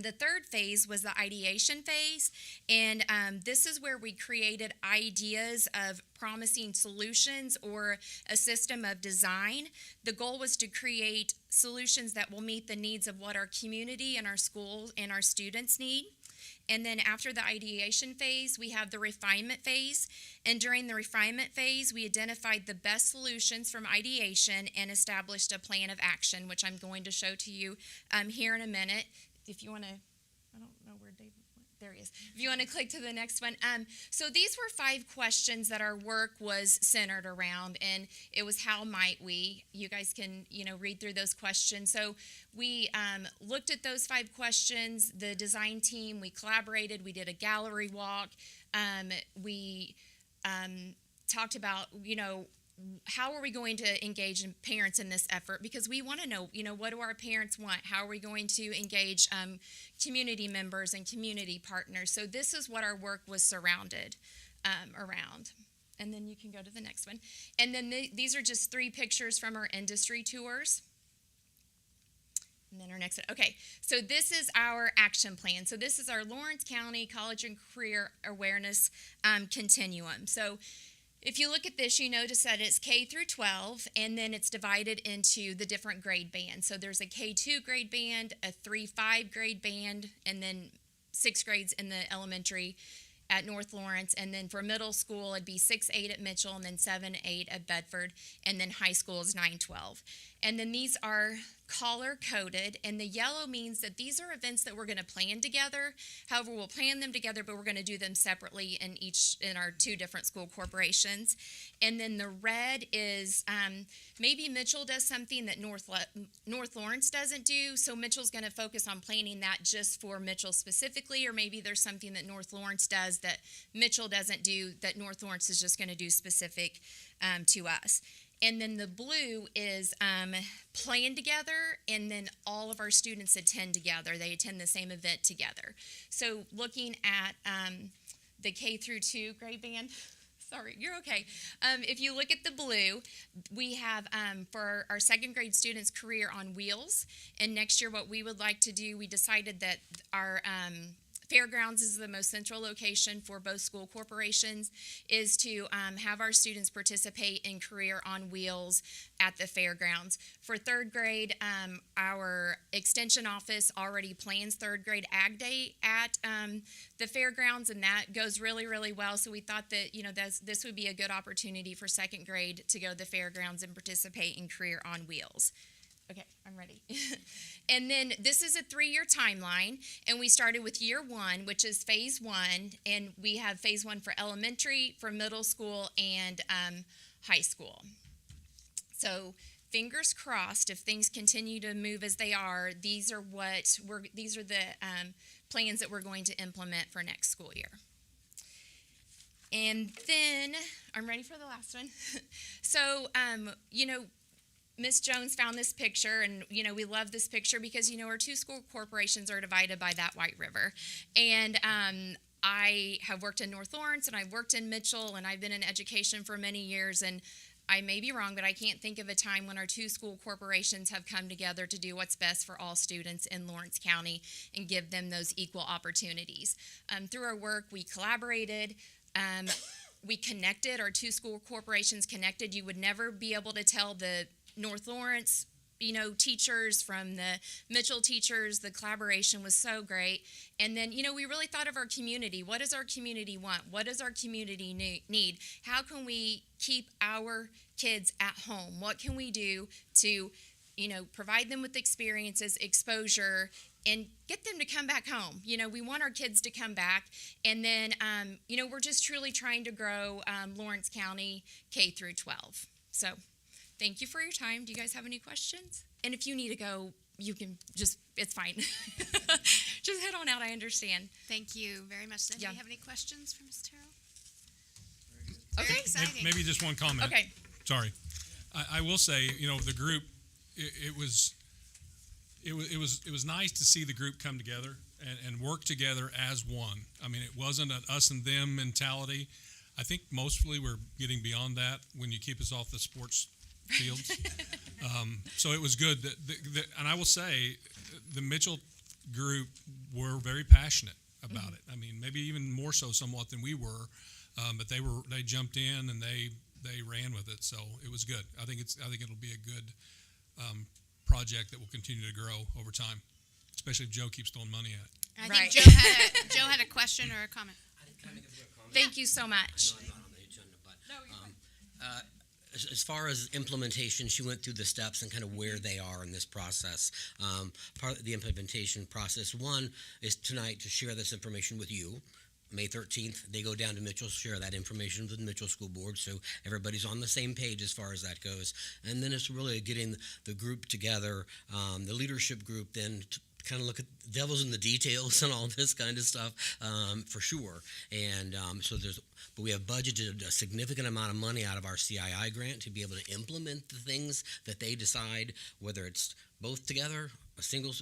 The third phase was the ideation phase, and this is where we created ideas of promising solutions or a system of design. The goal was to create solutions that will meet the needs of what our community and our schools and our students need. And then after the ideation phase, we have the refinement phase. And during the refinement phase, we identified the best solutions from ideation and established a plan of action, which I'm going to show to you here in a minute. If you want to, I don't know where David went. There he is. If you want to click to the next one. So these were 5 questions that our work was centered around, and it was how might we. You guys can, read through those questions. So we looked at those 5 questions. The design team, we collaborated. We did a gallery walk. We talked about, how are we going to engage parents in this effort? Because we want to know, what do our parents want? How are we going to engage community members and community partners? So this is what our work was surrounded around. And then you can go to the next one. And then these are just 3 pictures from our industry tours. And then our next, okay, so this is our action plan. So this is our Lawrence County College and Career Awareness Continuum. So if you look at this, you notice that it's K through 12, and then it's divided into the different grade bands. So there's a K2 grade band, a 3-5 grade band, and then 6 grades in the elementary at North Lawrence, and then for middle school, it'd be 6-8 at Mitchell, and then 7-8 at Bedford, and then high school is 9-12. And then these are color-coded, and the yellow means that these are events that we're going to plan together. However, we'll plan them together, but we're going to do them separately in our 2 different school corporations. And then the red is maybe Mitchell does something that North Lawrence doesn't do, so Mitchell's going to focus on planning that just for Mitchell specifically, or maybe there's something that North Lawrence does that Mitchell doesn't do that North Lawrence is just going to do specific to us. And then the blue is plan together, and then all of our students attend together. They attend the same event together. So looking at the K through 2 grade band, sorry, you're okay. If you look at the blue, we have for our 2nd grade students Career on Wheels. And next year what we would like to do, we decided that our Fairgrounds is the most central location for both school corporations, is to have our students participate in Career on Wheels at the fairgrounds. For 3rd grade, our extension office already plans 3rd grade Ag Day at the fairgrounds, and that goes really, really well. So we thought that, this would be a good opportunity for 2nd grade to go to the fairgrounds and participate in Career on Wheels. Okay, I'm ready. And then this is a 3-year timeline, and we started with year 1, which is phase 1, and we have phase 1 for elementary, for middle school, and high school. So fingers crossed, if things continue to move as they are, these are the plans that we're going to implement for next school year. And then I'm ready for the last one. So, Miss Jones found this picture, and, we love this picture because, our 2 school corporations are divided by that White River. And I have worked in North Lawrence, and I've worked in Mitchell, and I've been in education for many years, and I may be wrong, but I can't think of a time when our 2 school corporations have come together to do what's best for all students in Lawrence County and give them those equal opportunities. Through our work, we collaborated. We connected, our 2 school corporations connected. You would never be able to tell the North Lawrence, teachers from the Mitchell teachers. The collaboration was so great. And then, we really thought of our community. What does our community want? What does our community need? How can we keep our kids at home? What can we do to, provide them with experiences, exposure, and get them to come back home? We want our kids to come back. And then, we're just truly trying to grow Lawrence County K through 12. So thank you for your time. Do you guys have any questions? And if you need to go, you can it's fine. Just head on out, I understand. Thank you very much. Does anybody Yeah. have any questions for Ms. Terrell? Okay. Very exciting. Maybe just one comment. Okay. Sorry. I will say, the group, it was nice to see the group come together and work together as one. I mean, it wasn't an us and them mentality. I think mostly we're getting beyond that when you keep us off the sports fields. So it was good and I will say the Mitchell group were very passionate about it. I mean, maybe even more so somewhat than we were, but they jumped in and they ran with it. So it was good. I think it'll be a good project that will continue to grow over time, especially if Joe keeps throwing money at it. I think Joe had a question or a comment. Thank you so much. I'm not on the agenda, but as far as implementation, she went through the steps and kind of where they are in this process. Part of the implementation process, one, is tonight to share this information with you. May 13th, they go down to Mitchell, share that information with the Mitchell School Board, so everybody's on the same page as far as that goes. And then it's really getting the group together, the leadership group, then to kind of look at the devil's in the details and all this kind of stuff, for sure. And but we have budgeted a significant amount of money out of our CII grant to be able to implement the things that they decide, whether it's both together, a single,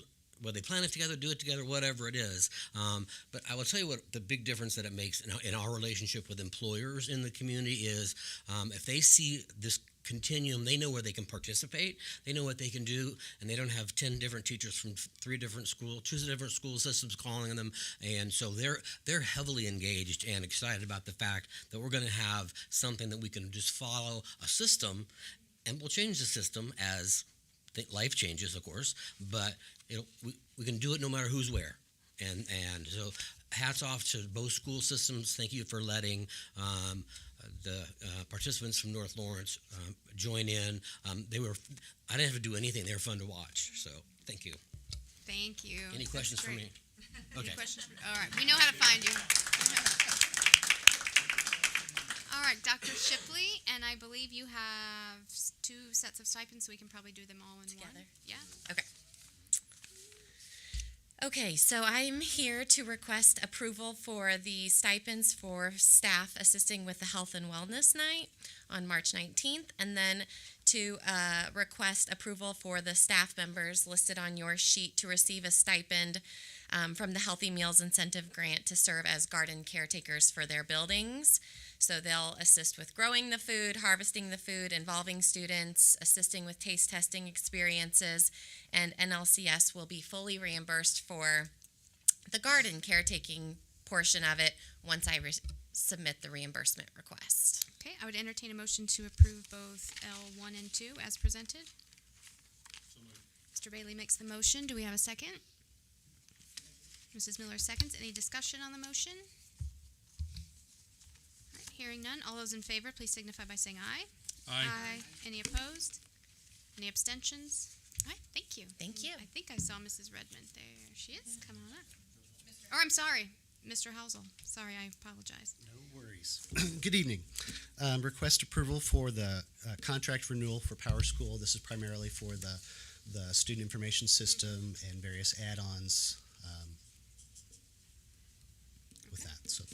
whether they plan it together, do it together, whatever it is. But I will tell you what the big difference that it makes in our relationship with employers in the community is, if they see this continuum, they know where they can participate, they know what they can do, and they don't have 10 different teachers from 3 different schools, 2 different school systems calling on them. And so they're heavily engaged and excited about the fact that we're going to have something that we can just follow a system, and we'll change the system as life changes, of course, but we can do it no matter who's where. And so hats off to both school systems. Thank you for letting the participants from North Lawrence join in. I didn't have to do anything. They were fun to watch. So thank you. Thank you. Any questions for me? Okay. Any questions? All right. We know how to find you. All right, Dr. Shipley, and I believe you have 2 sets of stipends, so we can probably do them all in Together? one. Yeah. Okay, so I'm here to request approval for the stipends for staff assisting with the Health and Wellness Night on March 19th, and then to request approval for the staff members listed on your sheet to receive a stipend from the Healthy Meals Incentive Grant to serve as garden caretakers for their buildings. So they'll assist with growing the food, harvesting the food, involving students, assisting with taste testing experiences, and NLCS will be fully reimbursed for the garden caretaking portion of it once I submit the reimbursement request. Okay, I would entertain a motion to approve both L1 and 2 as presented. Mr. Bailey makes the motion. Do we have a second? Mrs. Miller seconds. Any discussion on the motion? All right, hearing none. All those in favor, please signify by saying aye. Aye. Any opposed? Any abstentions? All right, thank you. Thank you. I think I saw Mrs. Redmond there. She is. Come on up. Or I'm sorry, Mr. Housel. Sorry, I apologize. No worries. Good evening. Request approval for the contract renewal for Power School. This is primarily for the student information system and various add-ons with that. So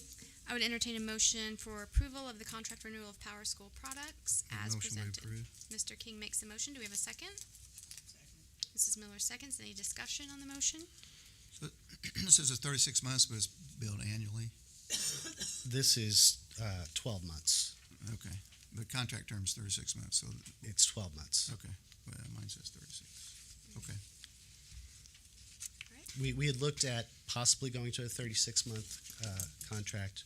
I would entertain a motion for approval of the contract renewal of Power School products as Motion to presented. approve. Mr. King makes the motion. Do we have a second? Mrs. Miller seconds. Any discussion on the motion? So, this is a 36 months, but it's billed annually. this is 12 months. Okay. The contract term is 36 months, so, It's 12 months. okay. Well, mine says 36. Okay. We had looked at possibly going to a 36-month contract.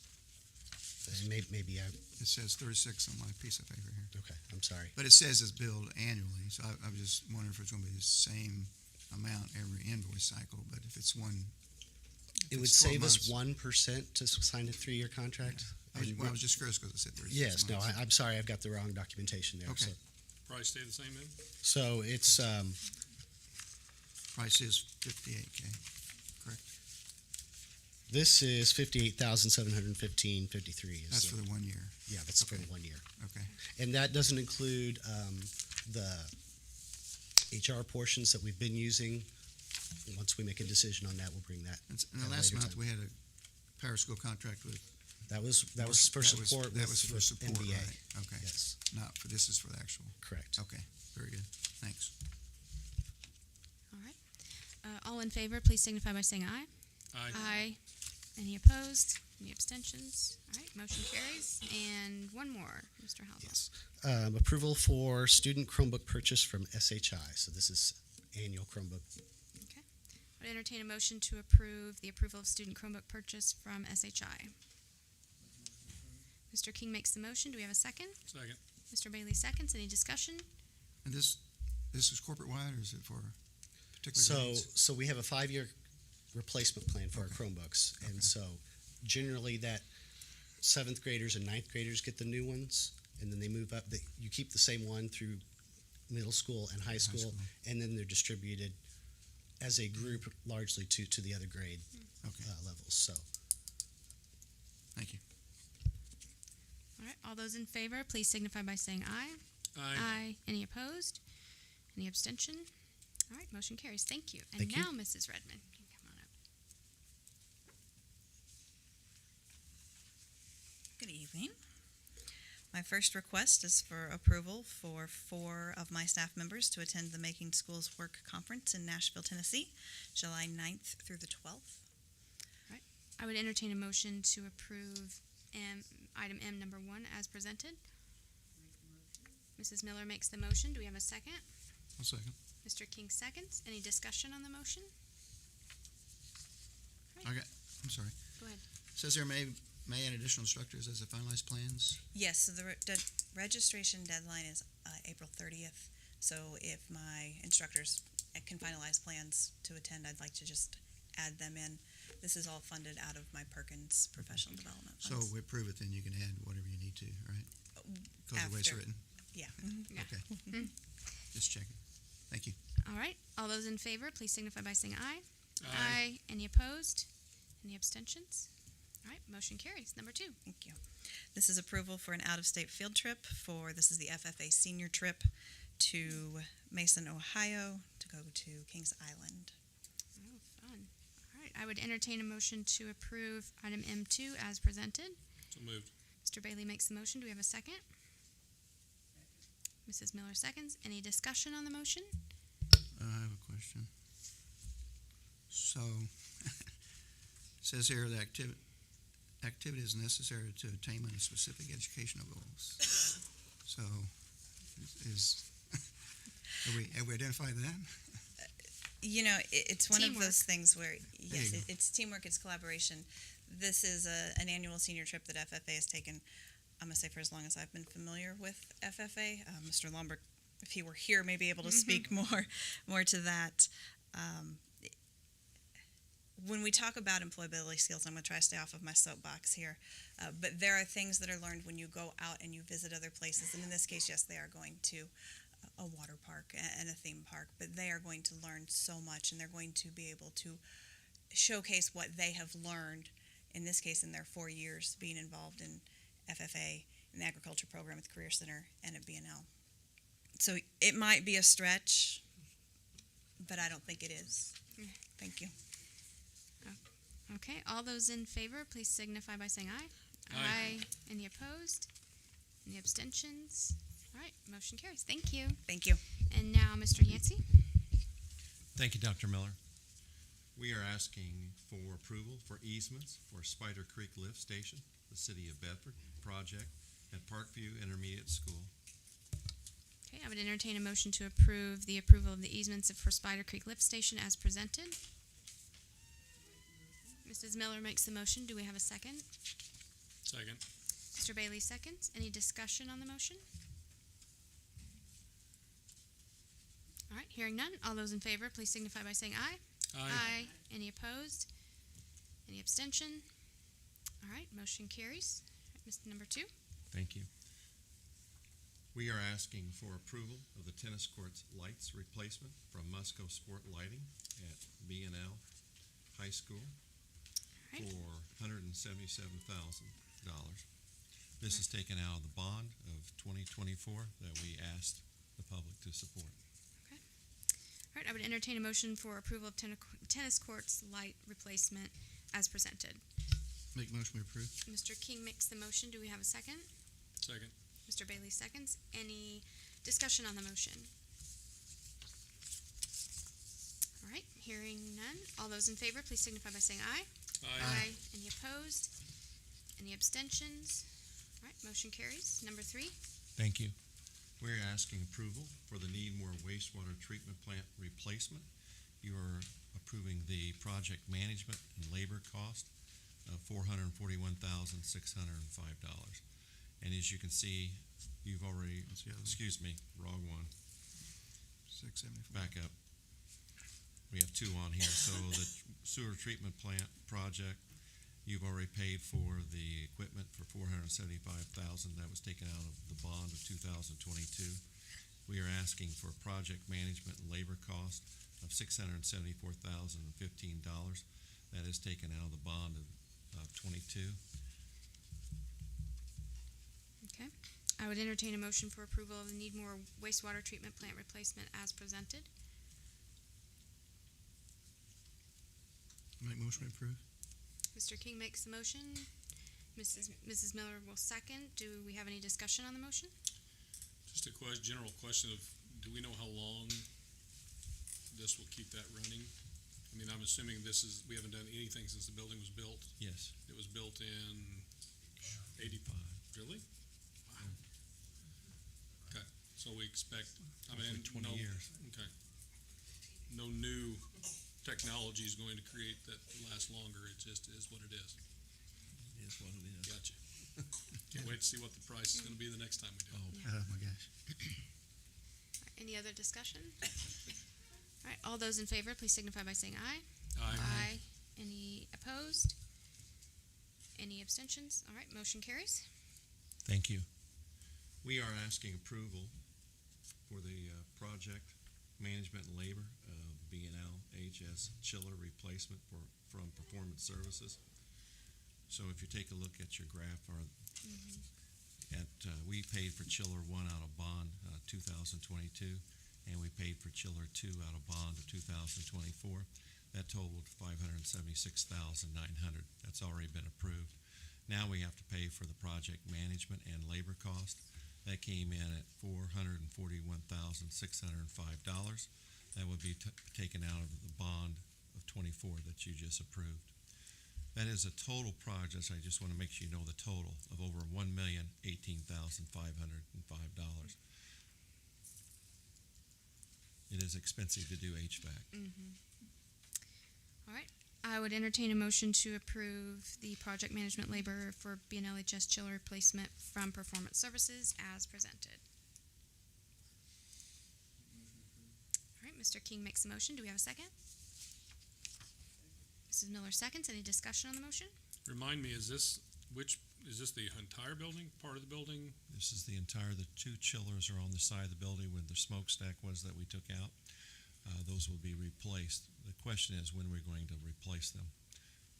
And maybe It says 36 on my piece of paper here. okay, I'm sorry. But it says it's billed annually, so I was just wondering if it's gonna be the same amount every invoice cycle, but if it's one. if It would it's 12 save us months- 1% to sign a 3-year contract. I was, And well, I was just curious because it said 36 Yes, no, months. I'm sorry, I've got the wrong documentation there. Okay. Probably stay the same then? So it's, Price is 58K, correct? this is 58,715.53. That's for the 1 year. Yeah, that's for okay. 1 year. Okay. And that doesn't include the HR portions that we've been using. Once we make a decision on that, we'll bring that. And at the a last later month, time. we had a Power School contract with. That was for support. That was for with support, NBA. right? Okay. Yes, Not for, this is for the actual. correct. Okay, very good. Thanks. All right. All in favor, please signify by saying aye. Aye. Any opposed? Any abstentions? All right, motion carries. And one more, Mr. Housel. Yes. Approval for student Chromebook purchase from SHI. So this is annual Chromebook. Okay. I would entertain a motion to approve the approval of student Chromebook purchase from SHI. Mr. King makes the motion. Do we have a second? Second. Mr. Bailey seconds. Any discussion? And this is corporate wide, or is it for particular So grades? so we have a 5-year replacement plan for our Chromebooks, and Okay. so generally that 7th graders and 9th graders get the new ones, and then they move up. You keep the same one through middle school and high school, and then they're distributed as a group largely to the other grade Okay, levels. So thank you. All right, all those in favor, please signify by saying aye. Aye. Any opposed? Any abstention? All right, motion carries. Thank you. And Thank you. now, Mrs. Redmond, you can come on up. Good evening. My first request is for approval for 4 of my staff members to attend the Making Schools Work Conference in Nashville, Tennessee, July 9th through the 12th. I would entertain a motion to approve item M number 1 as presented. Mrs. Miller makes the motion. Do we have a second? I'll second. Mr. King seconds. Any discussion on the motion? I'm sorry. Go ahead. Says there may add additional instructors as it finalized plans. Yes, so the registration deadline is April 30th. So if my instructors can finalize plans to attend, I'd like to just add them in. This is all funded out of my Perkins Professional Development So funds. we approve it, then you can add whatever you need to, right? Because of the way it's After. written. Yeah. Yeah. Okay. Just checking. Thank you. All right. All those in favor, please signify by saying aye. Aye. Any opposed? Any abstentions? All right. Motion carries. Number 2. Thank you. This is approval for an out-of-state field trip this is the FFA senior trip to Mason, Ohio, to go to Kings Island. Oh, fun. All right. I would entertain a motion to approve item M2 as presented. So moved. Mr. Bailey makes the motion. Do we have a second? Mrs. Miller seconds. Any discussion on the motion? I have a question. So, it says here that activity is necessary to attainment of specific educational goals. So, have we identified that? You know, it's one of Teamwork. those things where, yes, you go. it's teamwork, it's collaboration. This is an annual senior trip that FFA has taken, I'm going to say, for as long as I've been familiar with FFA. Mr. Lomberg, if he were here, may be able to speak more to that. When we talk about employability skills, I'm going to try to stay off of my soapbox here, but there are things that are learned when you go out and you visit other places. And in this case, yes, they are going to a water park and a theme park, but they are going to learn so much, and they're going to be able to showcase what they have learned, in this case, in their 4 years being involved in FFA, in the agriculture program at the Career Center, and at BNL. So it might be a stretch, but I don't think it is. Thank you. Okay. All those in favor, please signify by saying aye. Aye. Any opposed? Any abstentions? All right. Motion carries. Thank you. Thank you. And now, Mr. Yancey. Thank you, Dr. Miller. We are asking for approval for easements for Spider Creek Lift Station, the City of Bedford project at Parkview Intermediate School. Okay. I would entertain a motion to approve the approval of the easements for Spider Creek Lift Station as presented. Mrs. Miller makes the motion. Do we have a second? Second. Mr. Bailey seconds. Any discussion on the motion? All right. Hearing none. All those in favor, please signify by saying aye. Aye. Any opposed? Any abstention? All right. Motion carries. All right, Mr. Number 2. Thank you. We are asking for approval of the tennis courts lights replacement from Musco Sport Lighting at B&L High School Right. for $177,000. This is taken out of the bond of 2024 that we asked the public to support. All right. I would entertain a motion for approval of tennis courts light replacement as presented. Make motion we approve. Mr. King makes the motion. Do we have a second? Second. Mr. Bailey seconds. Any discussion on the motion? All right. Hearing none. All those in favor, please signify by saying aye. Aye. Any opposed? Any abstentions? All right. Motion carries. Number 3. Thank you. We're asking approval for the Needmore wastewater treatment plant replacement. You are approving the project management and labor cost of $441,605. And as you can see, you've already, excuse me, wrong one. 674. Back up. We have 2 on here. So the sewer treatment plant project, you've already paid for the equipment for $475,000. That was taken out of the bond of 2022. We are asking for project management and labor cost of $674,015. That is taken out of the bond of 22. Okay. I would entertain a motion for approval of the Needmore wastewater treatment plant replacement as presented. Make motion we approve. Mr. King makes the motion. Mrs. Miller will second. Do we have any discussion on the motion? Just a general question of, do we know how long this will keep that running? I mean, I'm assuming we haven't done anything since the building was built. Yes. It was built in 85. Really? Wow. Okay. So we expect, Hopefully 20 no, years. okay. No new technology is going to create that last longer. It just is what it is. It is what it is. Gotcha. Can't wait to see what the price is going to be the next time we do it. Oh my gosh. Any other discussion? All right, all those in favor, please signify by saying aye. Aye. Any opposed? Any abstentions? All right, motion carries. Thank you. We are asking approval for the project management and labor B&L HS chiller replacement from Performance Services. So if you take a look at your graph, we paid for chiller 1 out of bond 2022, and we paid for chiller 2 out of bond of 2024. That totaled $576,900. That's already been approved. Now we have to pay for the project management and labor cost. That came in at $441,605. That would be taken out of the bond of 24 that you just approved. That is a total project, I just want to make sure you know the total, of over $1,018,505. It is expensive to do HVAC. All right, I would entertain a motion to approve the project management labor for BNLHS chiller replacement from Performance Services as presented. All right, Mr. King makes a motion. Do we have a second? Mrs. Miller seconds. Any discussion on the motion? Remind me, is this the entire building, part of the building? This is the 2 chillers are on the side of the building where the smokestack was that we took out. Those will be replaced. The question is when we're going to replace them,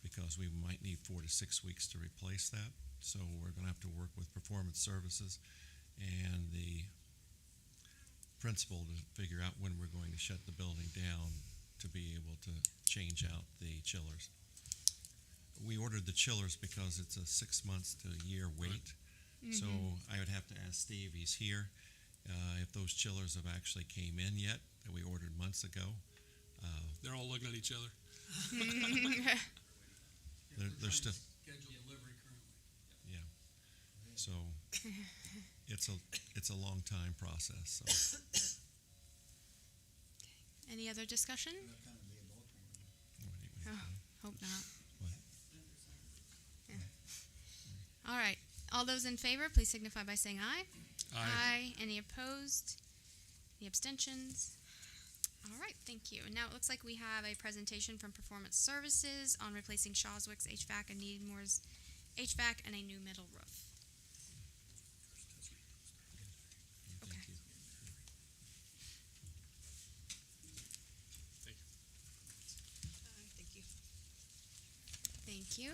because we might need 4 to 6 weeks to replace that. So we're going to have to work with Performance Services and the principal to figure out when we're going to shut the building down to be able to change out the chillers. We ordered the chillers because it's a 6 months to a year wait. So I would have to ask Steve, he's here, if those chillers have actually came in yet, that we ordered months ago. They're all looking at each other. They're still, Scheduled delivery currently. yeah. So it's a long time process, so. Any other discussion? Oh, hope not. What? Yeah. All right. All those in favor, please signify by saying aye. Aye. Any opposed? Any abstentions? All right, thank you. And now it looks like we have a presentation from Performance Services on replacing Shawswick's HVAC and Needmore's HVAC and a new middle roof. Okay. Thank you. Thank you. Thank you.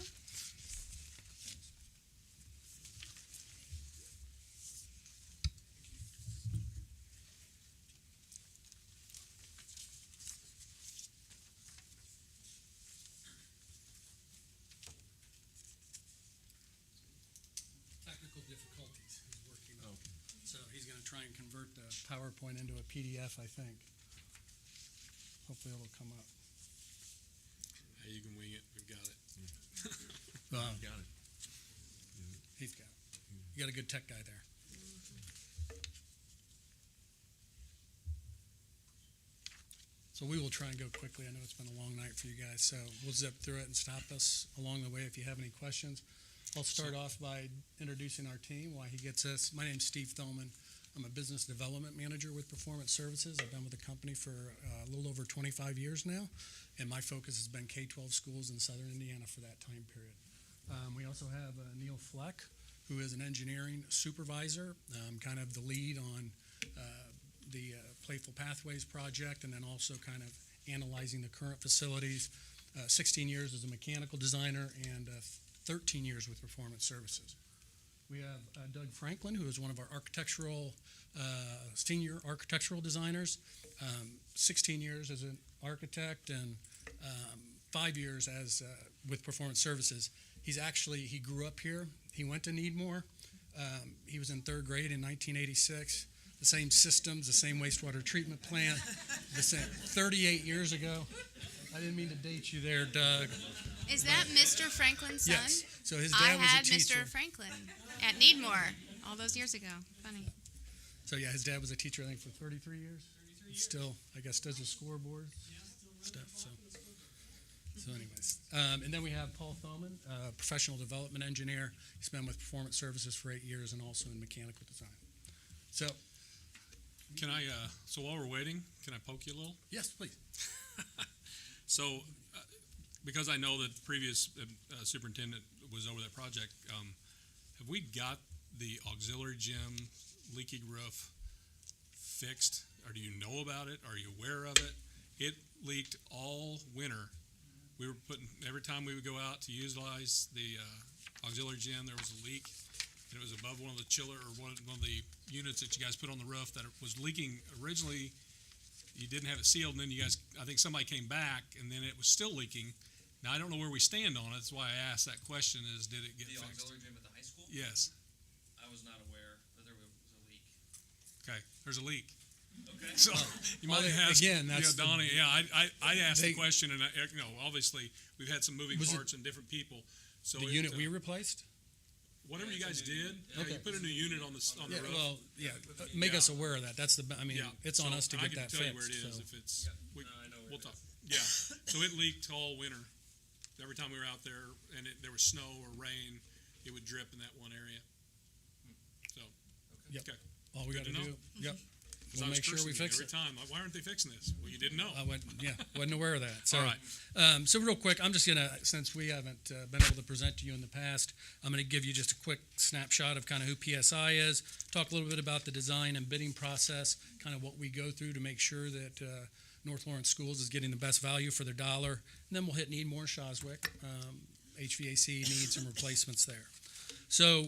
Technical difficulties he's working on. So he's gonna try and convert the PowerPoint into a PDF, I think. Hopefully it'll come up. Hey, you can wing it. We've got it. Got it. He's got it. You got a good tech guy there. So we will try and go quickly. I know it's been a long night for you guys, so we'll zip through it and stop us along the way if you have any questions. I'll start off by introducing our team, why he gets us. My name's Steve Thelman. I'm a business development manager with Performance Services. I've been with the company for a little over 25 years now, and my focus has been K-12 schools in southern Indiana for that time period. We also have Neil Fleck, who is an engineering supervisor, kind of the lead on the Playful Pathways project, and then also kind of analyzing the current facilities. 16 years as a mechanical designer and 13 years with Performance Services. We have Doug Franklin, who is one of our senior architectural designers, 16 years as an architect and 5 years as with Performance Services. He grew up here. He went to Needmore. He was in 3rd grade in 1986. The same systems, the same wastewater treatment plant, the same 38 years ago. I didn't mean to date you there, Doug. Is that Mr. Franklin's son? Yes. So his dad was a teacher. I had Mr. Franklin at Needmore all those years ago. Funny. So yeah, his dad was a teacher, I think, for 33 years. Still, I guess, does the scoreboard stuff. So anyways, and then we have Paul Thoman, professional development engineer. He's been with Performance Services for 8 years and also in mechanical design. So Can I, so while we're waiting, can I poke you a little? yes, please. So, because I know that the previous superintendent was over that project, have we got the auxiliary gym leaky roof fixed? Or do you know about it? Are you aware of it? It leaked all winter. We were putting, every time we would go out to utilize the auxiliary gym, there was a leak. And it was above one of the chiller, or one of the units that you guys put on the roof that it was leaking. Originally, you didn't have it sealed, and then you guys, I think somebody came back, and then it was still leaking. Now, I don't know where we stand on it. That's why I asked that question, is did it get The fixed? auxiliary gym at the high school? Yes. I was not aware that there was a leak. Okay, there's a leak. Okay. So you might Well, ask, again, that's the- Donnie. Yeah, I asked They- the question, and obviously we've had some moving Was it parts and different people. So The it, unit we replaced? whatever Yeah, you it's guys a new did, unit. yeah, Okay. you put a new unit on the Yeah, roof. well, make us aware of that. That's Yeah. it's on So us to I get can that tell fixed. you where it is so. if it's. Yep. We, No, I know where we'll it talk. Yeah. So it leaked all winter. Every time we were out there, and there was snow or rain, it would drip in that one area. So. Yep. Okay. All we Good got to to know. do. Yep. 'Cause We'll I was make sure we cursing you fix every it. time. Why aren't they fixing this? Well, you didn't know. Wasn't aware of that. So, All right. So real quick, I'm just gonna, since we haven't been able to present to you in the past, I'm gonna give you just a quick snapshot of kind of who PSI is. Talk a little bit about the design and bidding process, kind of what we go through to make sure that North Lawrence Schools is getting the best value for their dollar. And then we'll hit Needmore and Shoswick. HVAC needs some replacements there. So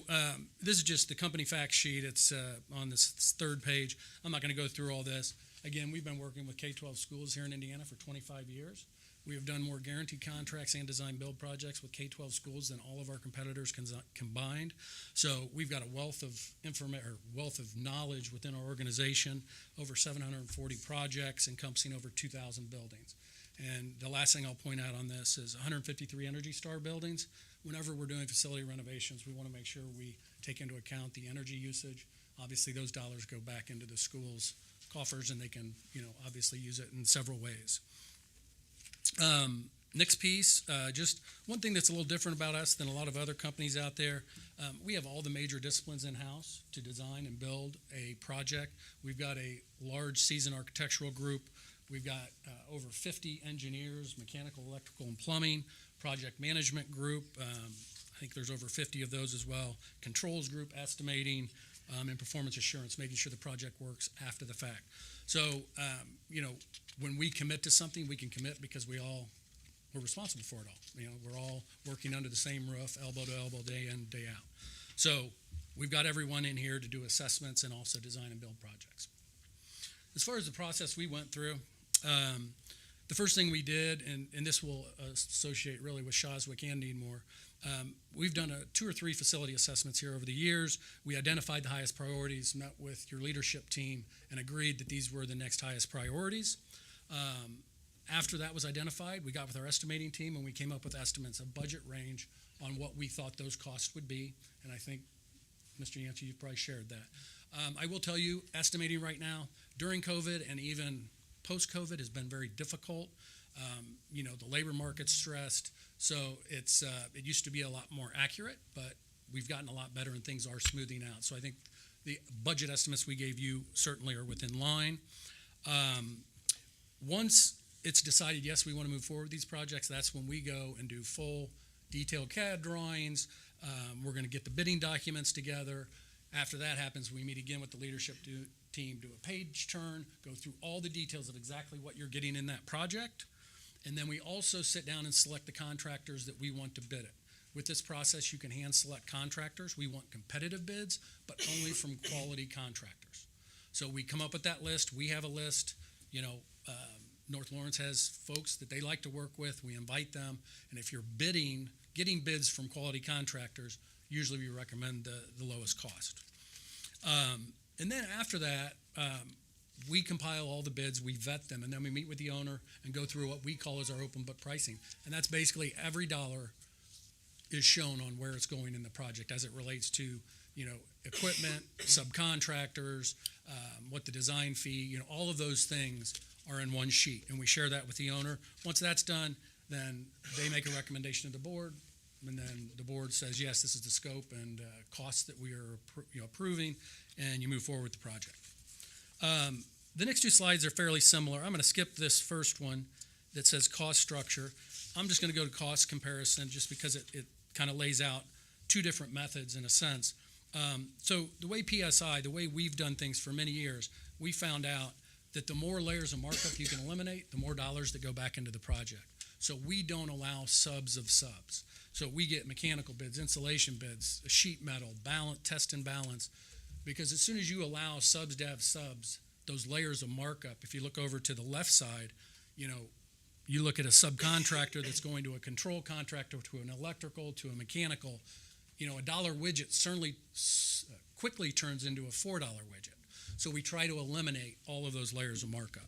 this is just the company fact sheet. It's on this third page. I'm not going to go through all this. Again, we've been working with K-12 schools here in Indiana for 25 years. We have done more guaranteed contracts and design build projects with K-12 schools than all of our competitors combined. So we've got a wealth of knowledge within our organization, over 740 projects encompassing over 2,000 buildings. And the last thing I'll point out on this is 153 Energy Star buildings. Whenever we're doing facility renovations, we want to make sure we take into account the energy usage. Obviously, those dollars go back into the school's coffers, and they can, obviously use it in several ways. Next piece, just one thing that's a little different about us than a lot of other companies out there. We have all the major disciplines in-house to design and build a project. We've got a large seasoned architectural group. We've got over 50 engineers, mechanical, electrical, and plumbing, project management group. I think there's over 50 of those as well. Controls group, estimating, and performance assurance, making sure the project works after the fact. So, when we commit to something, we can commit because we're responsible for it all. We're all working under the same roof, elbow to elbow, day in, day out. So we've got everyone in here to do assessments and also design and build projects. As far as the process we went through, the first thing we did, and this will associate really with Shoswick and Needmore, we've done 2 or 3 facility assessments here over the years. We identified the highest priorities, met with your leadership team, and agreed that these were the next highest priorities. After that was identified, we got with our estimating team and we came up with estimates, a budget range on what we thought those costs would be. And I think, Mr. Yancey, you've probably shared that. I will tell you, estimating right now, during COVID and even post-COVID has been very difficult. The labor market's stressed, so it used to be a lot more accurate, but we've gotten a lot better and things are smoothing out. So I think the budget estimates we gave you certainly are within line. Once it's decided, yes, we want to move forward with these projects, that's when we go and do full detailed CAD drawings. We're going to get the bidding documents together. After that happens, we meet again with the leadership team, do a page turn, go through all the details of exactly what you're getting in that project. And then we also sit down and select the contractors that we want to bid it. With this process, you can hand select contractors. We want competitive bids, but only from quality contractors. So we come up with that list. We have a list. North Lawrence has folks that they like to work with. We invite them. And if you're getting bids from quality contractors, usually we recommend the lowest cost. And then after that, we compile all the bids, we vet them, and then we meet with the owner and go through what we call as our open book pricing. And that's basically every dollar is shown on where it's going in the project as it relates to equipment, subcontractors, what the design fee, all of those things are in one sheet, and we share that with the owner. Once that's done, then they make a recommendation to the board, and then the board says, yes, this is the scope and costs that we are approving, and you move forward with the project. The next two slides are fairly similar. I'm going to skip this first one that says cost structure. I'm just going to go to cost comparison just because it kind of lays out two different methods in a sense. So the way PSI, the way we've done things for many years, we found out that the more layers of markup you can eliminate, the more dollars that go back into the project. So we don't allow subs of subs. So we get mechanical bids, insulation bids, sheet metal, test and balance, because as soon as you allow subs to have subs, those layers of markup, if you look over to the left side, you look at a subcontractor that's going to a control contractor, to an electrical, to a mechanical, $1 widget certainly quickly turns into a $4 widget. So we try to eliminate all of those layers of markup.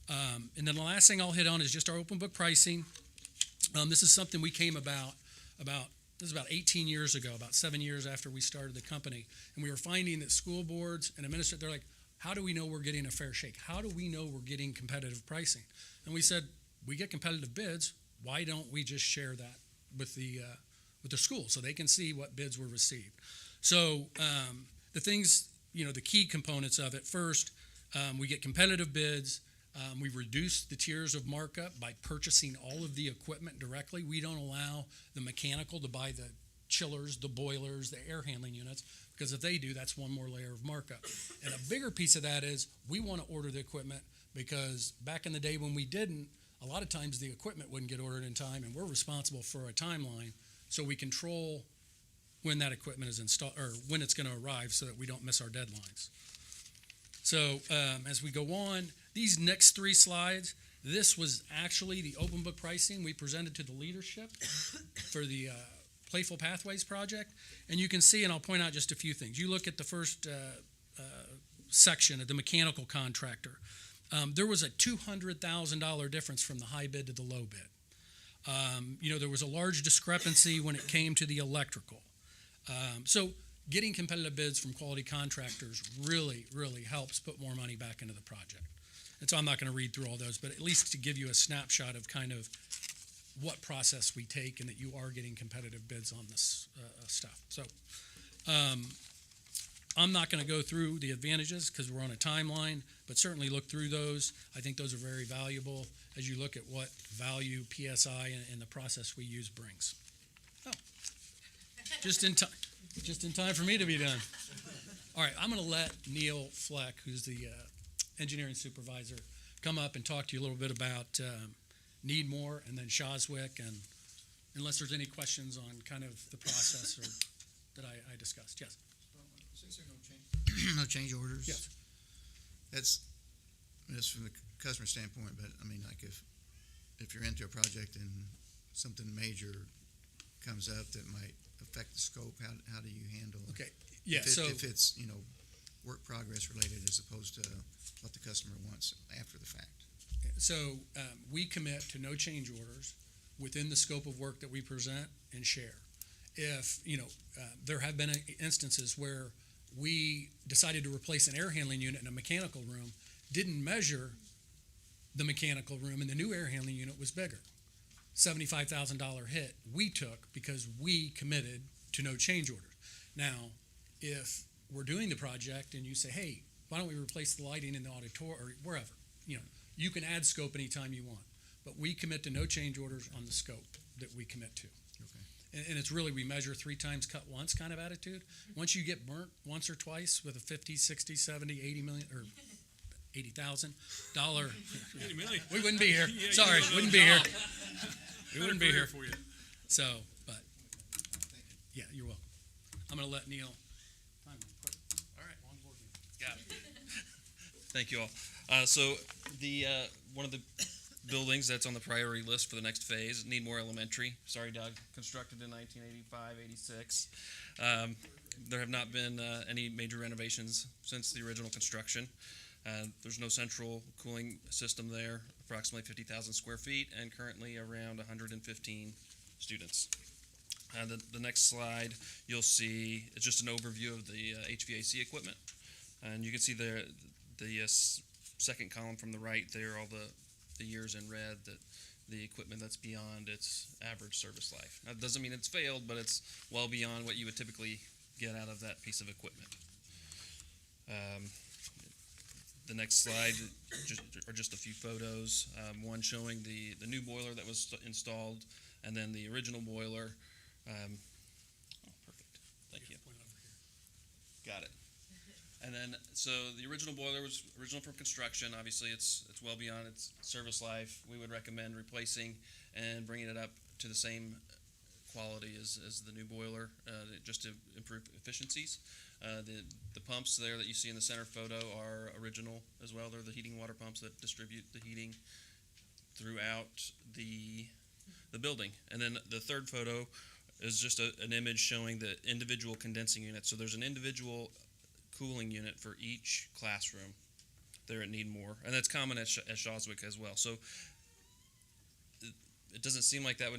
And then the last thing I'll hit on is just our open book pricing. This is something we came about 18 years ago, about 7 years after we started the company. And we were finding that school boards and administrators, they're like, how do we know we're getting a fair shake? How do we know we're getting competitive pricing? And we said, we get competitive bids. Why don't we just share that with the school so they can see what bids were received? So the things, the key components of it, first, we get competitive bids. We reduce the tiers of markup by purchasing all of the equipment directly. We don't allow the mechanical to buy the chillers, the boilers, the air handling units, because if they do, that's one more layer of markup. And a bigger piece of that is we want to order the equipment because back in the day when we didn't, a lot of times the equipment wouldn't get ordered in time, and we're responsible for a timeline, so we control when that equipment is installed or when it's going to arrive so that we don't miss our deadlines. So as we go on, these next three slides, this was actually the open book pricing we presented to the leadership for the Playful Pathways project. And you can see, and I'll point out just a few things. You look at the first section of the mechanical contractor. There was a $200,000 difference from the high bid to the low bid. There was a large discrepancy when it came to the electrical. So getting competitive bids from quality contractors really, really helps put more money back into the project. And so I'm not going to read through all those, but at least to give you a snapshot of kind of what process we take and that you are getting competitive bids on this stuff. So I'm not going to go through the advantages because we're on a timeline, but certainly look through those. I think those are very valuable as you look at what value PSI and the process we use brings. Oh, just in time for me to be done. All right, I'm going to let Neil Fleck, who's the engineering supervisor, come up and talk to you a little bit about Need More and then Shoswick, and unless there's any questions on kind of the process or that I discussed. Yes. Since there are no change orders. Yes. That's from the customer standpoint, but I mean, like if you're into a project and something major comes up that might affect the scope, how do you handle? Okay. Yeah. If it's work progress related as opposed to what the customer wants after the fact. So we commit to no change orders within the scope of work that we present and share. If there have been instances where we decided to replace an air handling unit in a mechanical room, didn't measure the mechanical room, and the new air handling unit was bigger. $75,000 hit we took because we committed to no change orders. Now, if we're doing the project and you say, hey, why don't we replace the lighting in the auditorium or wherever, you can add scope anytime you want, but we commit to no change orders on the scope that we commit to. Okay. And it's really, we measure 3 times cut once kind of attitude. Once you get burnt once or twice with a 50, 60, 70, 80 million or $80,000, we wouldn't be here. Yeah, Sorry, wouldn't be here. We wouldn't be career here. for you. So, but yeah, you're welcome. I'm going to let Neil. All right. Got it. Thank you all. So the one of the buildings that's on the priority list for the next phase, Need More Elementary. Sorry, Doug. Constructed in 1985, 86. There have not been any major renovations since the original construction. There's no central cooling system there, approximately 50,000 square feet, and currently around 115 students. The next slide, you'll see it's just an overview of the HVAC equipment. And you can see the second column from the right there, all the years in red, that the equipment that's beyond its average service life. Now, it doesn't mean it's failed, but it's well beyond what you would typically get out of that piece of equipment. The next slide are just a few photos, one showing the new boiler that was installed, and then the original boiler. Perfect. Thank you. Got it. And then, so the original boiler was original from construction. Obviously, it's well beyond its service life. We would recommend replacing and bringing it up to the same quality as the new boiler, just to improve efficiencies. The pumps there that you see in the center photo are original as well. They're the heating water pumps that distribute the heating throughout the building. And then the third photo is just an image showing the individual condensing units. So there's an individual cooling unit for each classroom there at Needmore, and that's common at Shawswick as well. So it doesn't seem like that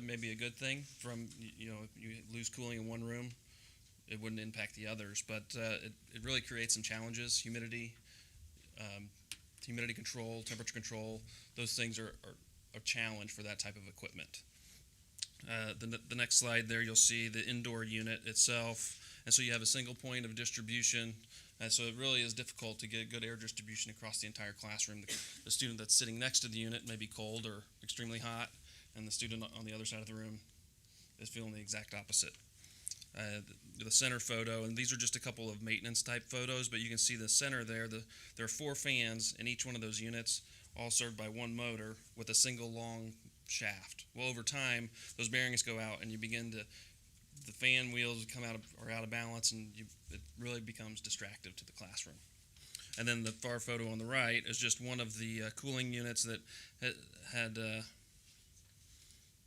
may be a good thing. From, if you lose cooling in one room, it wouldn't impact the others, but it really creates some challenges. Humidity control, temperature control, those things are a challenge for that type of equipment. The next slide there, you'll see the indoor unit itself. And so you have a single point of distribution. And so it really is difficult to get good air distribution across the entire classroom. The student that's sitting next to the unit may be cold or extremely hot, and the student on the other side of the room is feeling the exact opposite. The center photo, and these are just a couple of maintenance type photos, but you can see the center there. There are 4 fans in each one of those units, all served by one motor with a single long shaft. Well, over time, those bearings go out, and you begin to the fan wheels are out of balance, and it really becomes distractive to the classroom. And then the far photo on the right is just one of the cooling units that had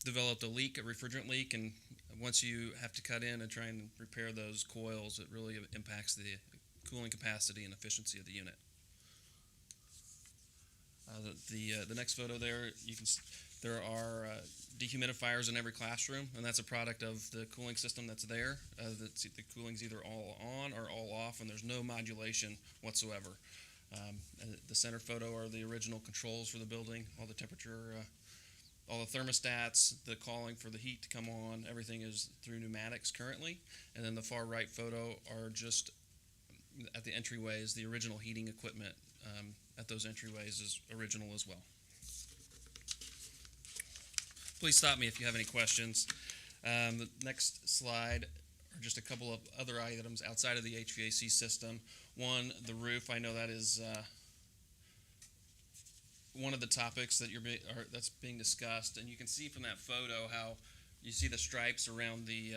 developed a leak, a refrigerant leak, and once you have to cut in and try and repair those coils, it really impacts the cooling capacity and efficiency of the unit. The next photo there, there are dehumidifiers in every classroom, and that's a product of the cooling system that's there. The cooling's either all on or all off, and there's no modulation whatsoever. The center photo are the original controls for the building, all the temperature, all the thermostats, the calling for the heat to come on, everything is through pneumatics currently. And then the far right photo are just at the entryways, the original heating equipment at those entryways is original as well. Please stop me if you have any questions. The next slide are just a couple of other items outside of the HVAC system. One, the roof. I know that is one of the topics that's being discussed, and you can see from that photo how you see the stripes around the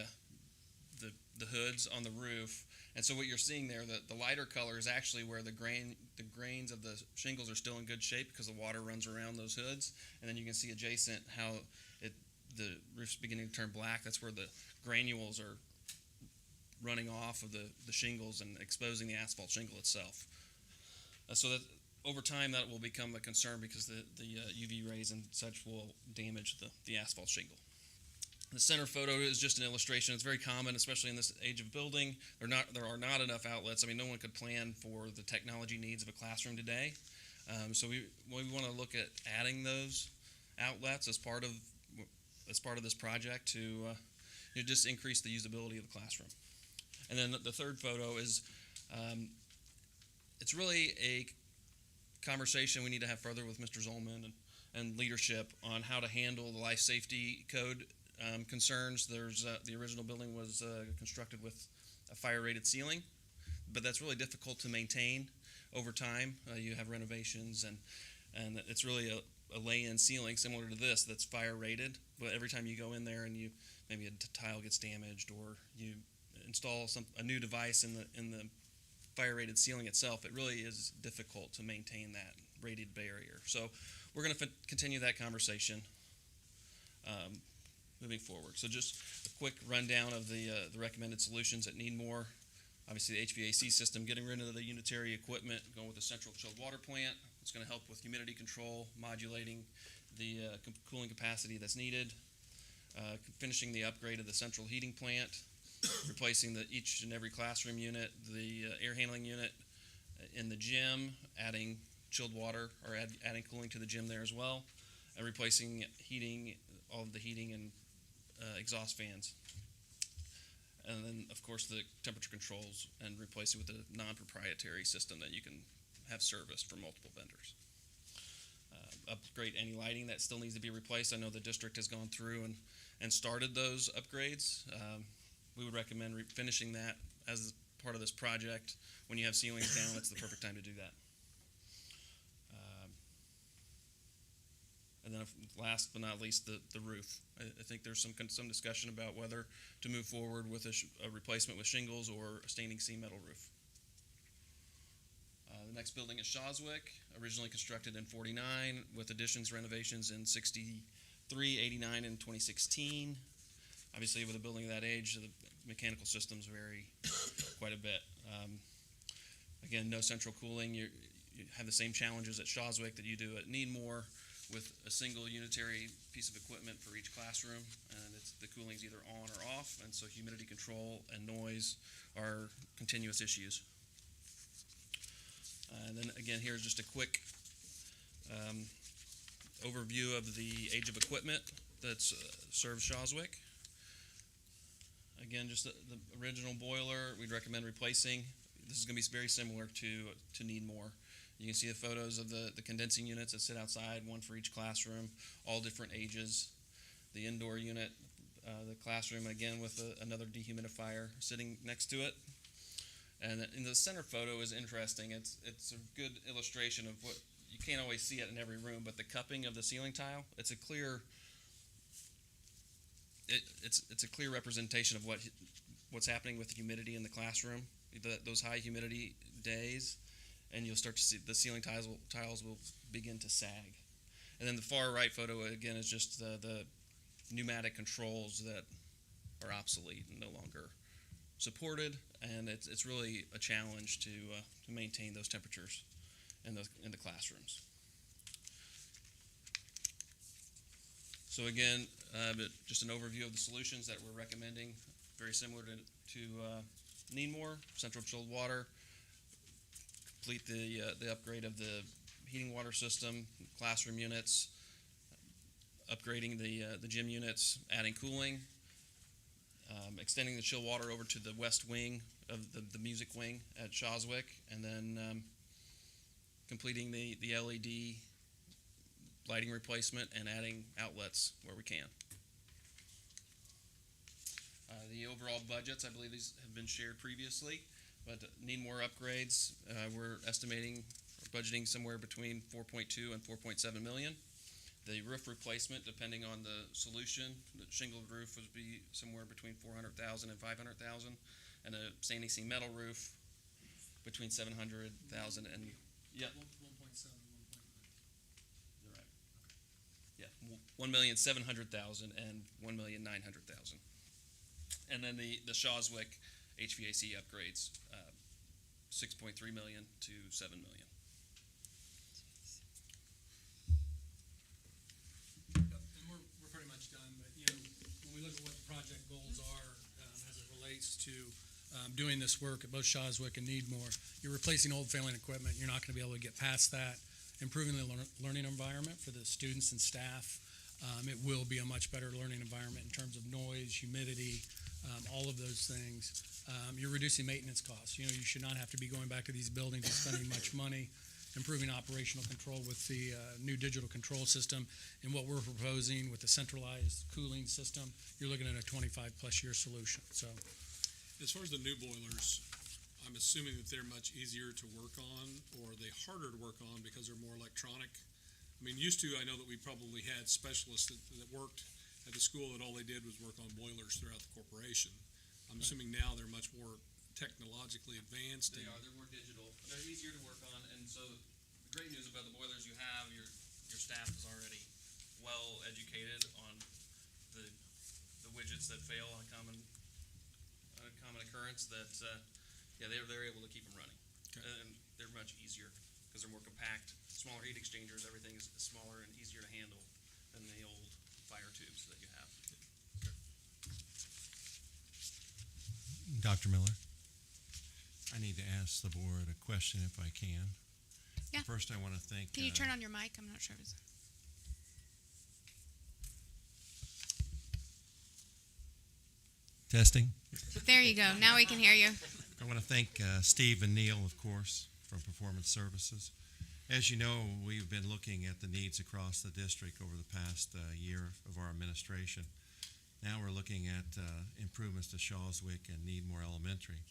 hoods on the roof. And so what you're seeing there, the lighter color is actually where the grains of the shingles are still in good shape because the water runs around those hoods. And then you can see adjacent how the roof's beginning to turn black. That's where the granules are running off of the shingles and exposing the asphalt shingle itself. So that over time that will become a concern because the UV rays and such will damage the asphalt shingle. The center photo is just an illustration. It's very common, especially in this age of building. There are not enough outlets. I mean, no one could plan for the technology needs of a classroom today. So we want to look at adding those outlets as part of this project to just increase the usability of the classroom. And then the third photo is it's really a conversation we need to have further with Mr. Zollman and leadership on how to handle the life safety code concerns. There's the original building was constructed with a fire-rated ceiling, but that's really difficult to maintain over time. You have renovations, and it's really a lay-in ceiling similar to this that's fire-rated. But every time you go in there and maybe a tile gets damaged or you install a new device in the fire-rated ceiling itself, it really is difficult to maintain that rated barrier. So we're going to continue that conversation moving forward. So just a quick rundown of the recommended solutions that need more. Obviously, the HVAC system, getting rid of the unitary equipment, going with a central chilled water plant. It's going to help with humidity control, modulating the cooling capacity that's needed. finishing the upgrade of the central heating plant, replacing each and every classroom unit, the air handling unit in the gym, adding chilled water or adding cooling to the gym there as well, and replacing all of the heating and exhaust fans. And then, of course, the temperature controls and replace it with a non-proprietary system that you can have serviced from multiple vendors. Upgrade any lighting that still needs to be replaced. I know the district has gone through and started those upgrades. We would recommend finishing that as part of this project. When you have ceilings down, it's the perfect time to do that. And then last but not least, the roof. I think there's some discussion about whether to move forward with a replacement with shingles or a standing seam metal roof. The next building is Shawswick, originally constructed in '49 with additions, renovations in '63, '89, and 2016. Obviously, with a building of that age, the mechanical systems vary quite a bit. Again, no central cooling. You have the same challenges at Shawswick that you do at Needmore, with a single unitary piece of equipment for each classroom, and the cooling's either on or off, and so humidity control and noise are continuous issues. And then again, here's just a quick overview of the age of equipment that serves Shawswick. Again, just the original boiler we'd recommend replacing. This is going to be very similar to Needmore. You can see the photos of the condensing units that sit outside, one for each classroom, all different ages. The indoor unit, the classroom, again with another dehumidifier sitting next to it. And in the center photo is interesting. It's a good illustration of what you can't always see it in every room, but the cupping of the ceiling tile. It's a clear representation of what's happening with the humidity in the classroom. Those high humidity days, and you'll start to see the ceiling tiles will begin to sag. And then the far right photo again is just the pneumatic controls that are obsolete and no longer supported, and it's really a challenge to maintain those temperatures in the classrooms. So again, just an overview of the solutions that we're recommending, very similar to Needmore, central chilled water, complete the upgrade of the heating water system, classroom units, upgrading the gym units, adding cooling, extending the chill water over to the west wing of the music wing at Shawswick, and then completing the LED lighting replacement and adding outlets where we can. The overall budgets, I believe these have been shared previously, but need more upgrades. We're estimating or budgeting somewhere between 4.2 and 4.7 million. The roof replacement, depending on the solution, the shingled roof would be somewhere between 400,000 and 500,000, and a standing seam metal roof between 700,000 and 1.7. You're right. Yeah, 1,700,000 and 1,900,000. And then the Shawswick HVAC upgrades, 6.3 million to 7 million. We're pretty much done, but when we look at what the project goals are as it relates to doing this work at both Shawswick and Needmore, you're replacing old failing equipment. You're not going to be able to get past that. Improving the learning environment for the students and staff. It will be a much better learning environment in terms of noise, humidity, all of those things. You're reducing maintenance costs. You should not have to be going back to these buildings and spending much money. Improving operational control with the new digital control system, and what we're proposing with the centralized cooling system, you're looking at a 25-plus year solution. So, as far as the new boilers, I'm assuming that they're much easier to work on, or are they harder to work on because they're more electronic? I mean, used to, I know that we probably had specialists that worked at the school that all they did was work on boilers throughout the corporation. I'm assuming now they're much more technologically advanced. They are. They're more digital. They're easier to work on, and so the great news about the boilers you have, your staff is already well educated on the widgets that fail on a common occurrence. That they're able to keep them running, and they're much easier because they're more compact, smaller heat exchangers. Everything is smaller and easier to handle than the old fire tubes that you have. Dr. Miller, I need to ask the board a question if I can. Yeah. First, I want to thank. Can you turn on your mic? I'm not sure. Testing. There you go. Now we can hear you. I want to thank Steve and Neil, of course, from Performance Services. As you know, we've been looking at the needs across the district over the past year of our administration. Now we're looking at improvements to Shawswick and Needmore Elementary.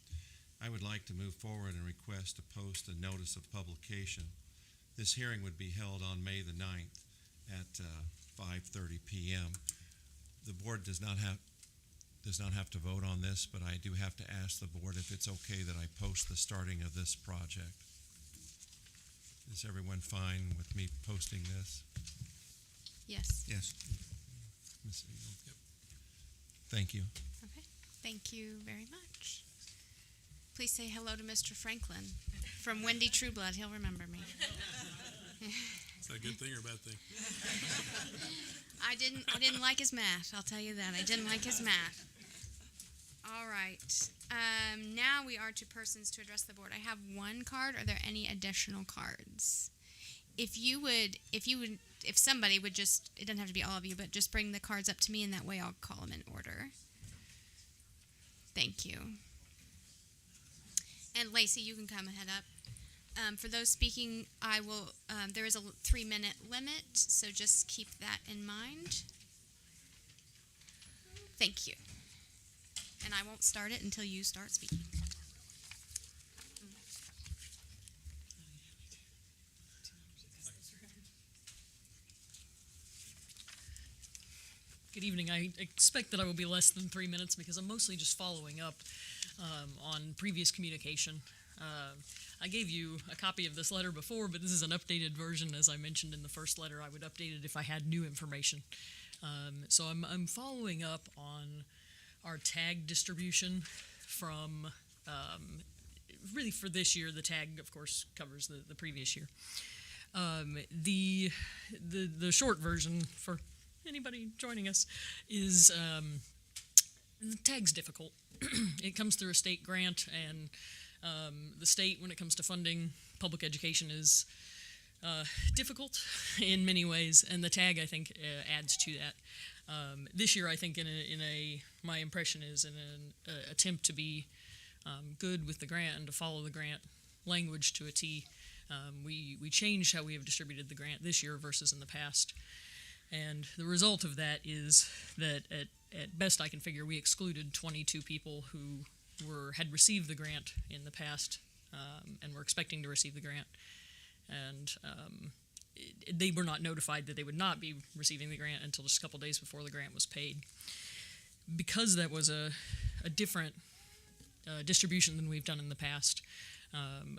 I would like to move forward and request to post a notice of publication. This hearing would be held on May the 9th at 5:30 p.m. The board does not have to vote on this, but I do have to ask the board if it's okay that I post the starting of this project. Is everyone fine with me posting this? Yes. Yes. Ms. Eagle? Yep. Thank you. Okay. Thank you very much. Please say hello to Mr. Franklin from Wendy Trueblood. He'll remember me. Is that a good thing or a bad thing? I didn't like his math. I'll tell you that. I didn't like his math. All right. Now we are to persons to address the board. I have one card. Are there any additional cards? If somebody would just, it doesn't have to be all of you, but just bring the cards up to me, and that way I'll call them in order. Thank you. And Lacey, you can come ahead up. For those speaking, I will. There is a 3-minute limit, so just keep that in mind. Thank you. And I won't start it until you start speaking. Good evening. I expect that I will be less than 3 minutes because I'm mostly just following up on previous communication. I gave you a copy of this letter before, but this is an updated version. As I mentioned in the first letter, I would update it if I had new information. So I'm following up on our tag distribution from really for this year. The tag, of course, covers the previous year. The short version for anybody joining us is the tag's difficult. It comes through a state grant, and the state, when it comes to funding public education, is difficult in many ways, and the tag, I think, adds to that. This year, I think, my impression is in an attempt to be good with the grant and to follow the grant language to a T, we changed how we have distributed the grant this year versus in the past. And the result of that is that at best I can figure we excluded 22 people who had received the grant in the past and were expecting to receive the grant. And they were not notified that they would not be receiving the grant until just a couple days before the grant was paid. Because that was a different distribution than we've done in the past,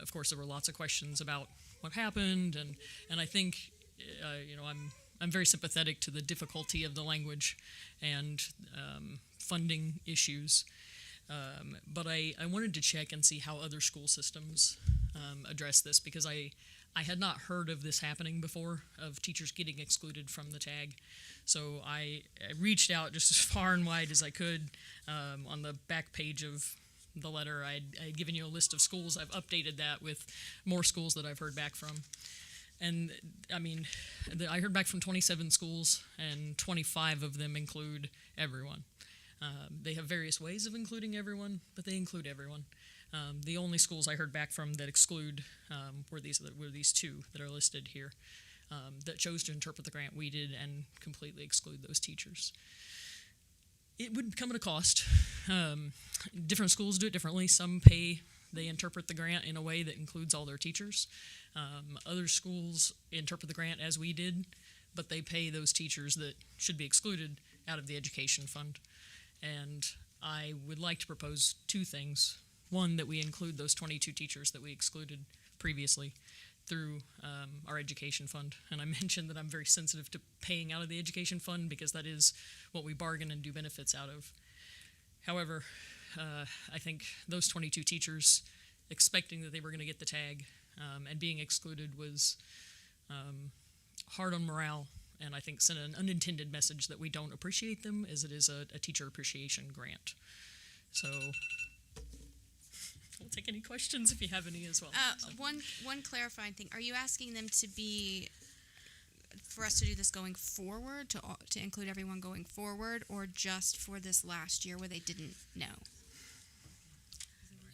of course there were lots of questions about what happened, and I think I'm very sympathetic to the difficulty of the language and funding issues. But I wanted to check and see how other school systems address this, because I had not heard of this happening before, of teachers getting excluded from the tag. So I reached out just as far and wide as I could. On the back page of the letter, I'd given you a list of schools. I've updated that with more schools that I've heard back from. And, I mean, I heard back from 27 schools, and 25 of them include everyone. They have various ways of including everyone, but they include everyone. The only schools I heard back from that exclude were these two that are listed here, that chose to interpret the grant we did and completely exclude those teachers. It would come at a cost. Different schools do it differently. Some they interpret the grant in a way that includes all their teachers. Other schools interpret the grant as we did, but they pay those teachers that should be excluded out of the education fund. And I would like to propose two things. One, that we include those 22 teachers that we excluded previously through our education fund. And I mentioned that I'm very sensitive to paying out of the education fund because that is what we bargain and do benefits out of. However, I think those 22 teachers expecting that they were going to get the tag and being excluded was hard on morale, and I think sent an unintended message that we don't appreciate them, as it is a teacher appreciation grant. So We'll take any questions if you have any as well. One clarifying thing: are you asking them to be for us to do this going forward, to include everyone going forward, or just for this last year where they didn't know?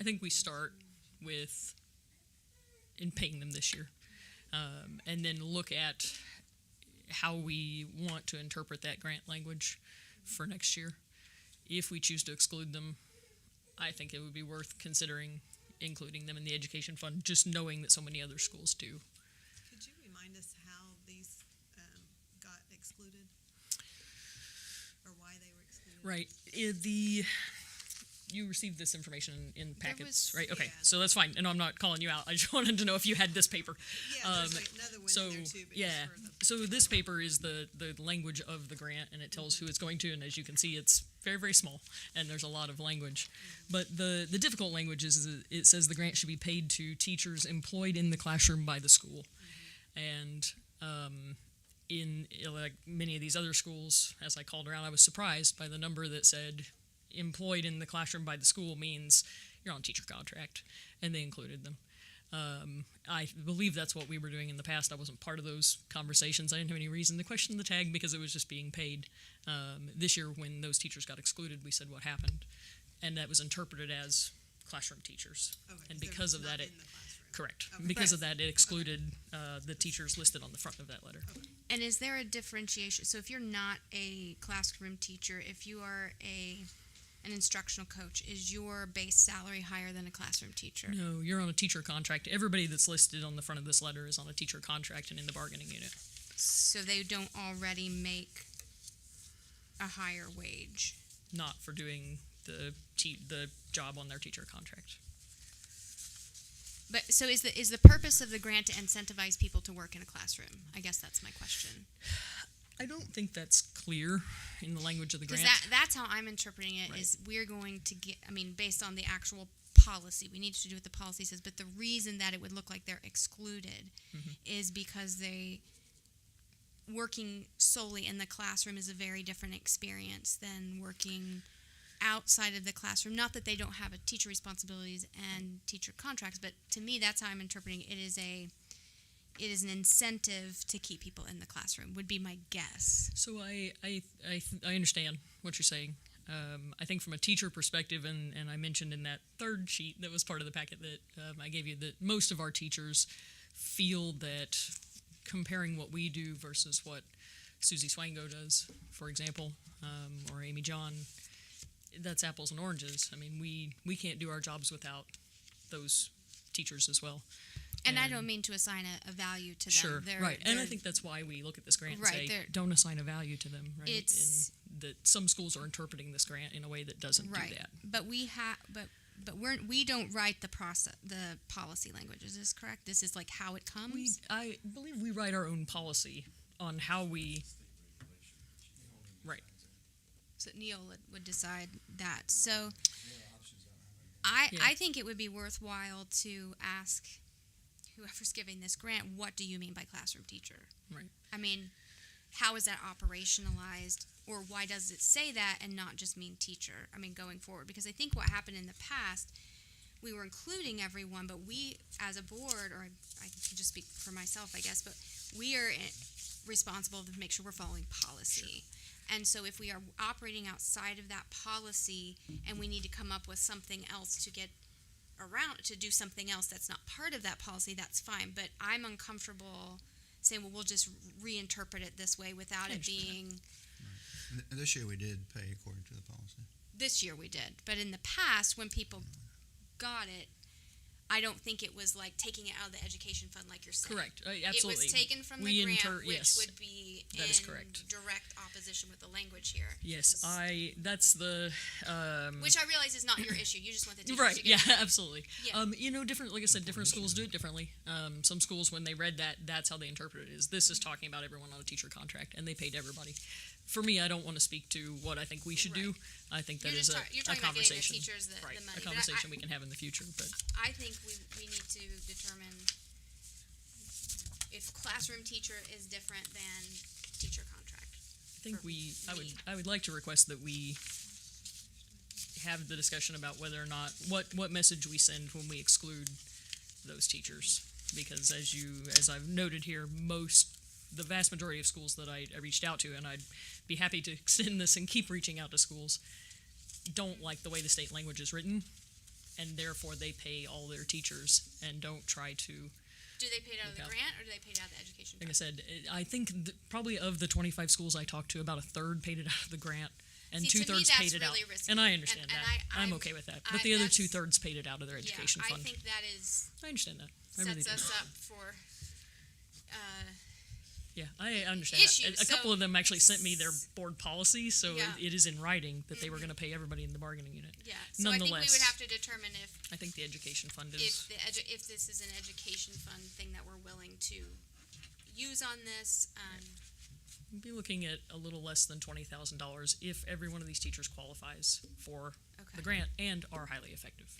I think we start with in paying them this year, and then look at how we want to interpret that grant language for next year. If we choose to exclude them, I think it would be worth considering including them in the education fund, just knowing that so many other schools do. Could you remind us how these got excluded, or why they were excluded? Right. You received this information in packets, right? Okay, yeah. so that's fine. And I'm not calling you out. I just wanted to know if you had this paper. Yeah, there's like another one so in there too. But yeah, just for so this paper is the language of the grant, and it tells who it's going to. And as you can see, it's very, very small, and there's a lot of language. But the difficult language is it says the grant should be paid to teachers employed in the classroom by the school, and in like many of these other schools, as I called around, I was surprised by the number that said employed in the classroom by the school means you're on teacher contract, and they included them. I believe that's what we were doing in the past. I wasn't part of those conversations. I didn't have any reason to question the tag because it was just being paid. This year, when those teachers got excluded, we said what happened, and that was interpreted as classroom teachers. Okay, and 'cause they're because of not that, in the classroom. correct. Okay. Because of that, it excluded the teachers listed on the front of that letter. Okay. And is there a differentiation? So if you're not a classroom teacher, if you are an instructional coach, is your base salary higher than a classroom teacher? No, you're on a teacher contract. Everybody that's listed on the front of this letter is on a teacher contract and in the bargaining unit. So they don't already make a higher wage? Not for doing the job on their teacher contract. But so is the purpose of the grant to incentivize people to work in a classroom? I guess that's my question. I don't think that's clear in the language of the Because grant. that's how I'm interpreting it, Right. is we're going to get, based on the actual policy, we need to do what the policy says, but the reason that it would look like they're excluded is because working solely in the classroom is a very different experience than working outside of the classroom. Not that they don't have teacher responsibilities and teacher contracts, but to me, that's how I'm interpreting it. It is an incentive to keep people in the classroom, would be my guess. So I understand what you're saying. I think from a teacher perspective, and I mentioned in that third sheet that was part of the packet that I gave you, that most of our teachers feel that comparing what we do versus what Susie Swango does, for example, or Amy John, that's apples and oranges. I mean, we can't do our jobs without those teachers as well. And I don't mean to assign a value to them. Sure, right. And I they're- think that's why we look at this grant and Right, say, they're- don't assign a value to them, right? It's- and that some schools are interpreting this grant in a way that doesn't right. do that. But we don't write the policy language. Is this correct? This is like how it comes? I believe we write our own policy on how we... Right. So Neola would decide that. So I think it would be worthwhile to ask whoever's giving this grant, what do you mean by classroom teacher? Right. I mean, how is that operationalized, or why does it say that and not just mean teacher? I mean, going forward, because I think what happened in the past, we were including everyone, but we, as a board, or I can just speak for myself, I guess, but we are responsible to make sure we're following policy. Sure. And so if we are operating outside of that policy and we need to come up with something else to get around, to do something else that's not part of that policy, that's fine. But I'm uncomfortable saying, well, we'll just reinterpret it this way without it being... Right. This year we did pay according to the policy. This year we did. But in the past, when people got it, I don't think it was like taking it out of the education fund like you're saying. Correct. Absolutely. It was taken from the grant, which yes, would be that is correct. Direct opposition with the language here. Yes, that's the... which I realize is not your issue. You just want the teachers right, to get yeah, absolutely. Yeah. Different, like I said, different schools do it differently. Some schools, when they read that, that's how they interpret it, is this is talking about everyone on a teacher contract, and they paid everybody. For me, I don't want to speak to what I think we should do. I think that is you're a talking about getting the conversation. teachers the money. A conversation we can have in the future. But I think we need to determine if classroom teacher is different than teacher contract. I think I would like to request that we have the discussion about whether or not what message we send when we exclude those teachers, because as I've noted here, the vast majority of schools that I reached out to, and I'd be happy to extend this and keep reaching out to schools, don't like the way the state language is written, and therefore they pay all their teachers and don't try to. Do they pay it out of the grant, or do they pay it out of the education Like I fund? said, I think probably of the 25 schools I talked to, about a third paid it out of the grant, and See, to me, 2/3 that's paid it out. really risky. And I understand And that. I'm I'm- okay with that. But the other that's- 2/3 paid it out of their education yeah, fund. I think that is I understand that. I really sets do. us up for Yeah, I understand that. issues, A couple so- of them actually sent me their board policy, so Yeah. it is in writing that they were going to pay everybody in the bargaining unit. yeah. So I think we Nonetheless, would have to determine if I think the education fund is. if this is an education fund thing that we're willing to use on this. We'd be looking at a little less than $20,000 if every one of these teachers qualifies for Okay. the grant and are highly effective.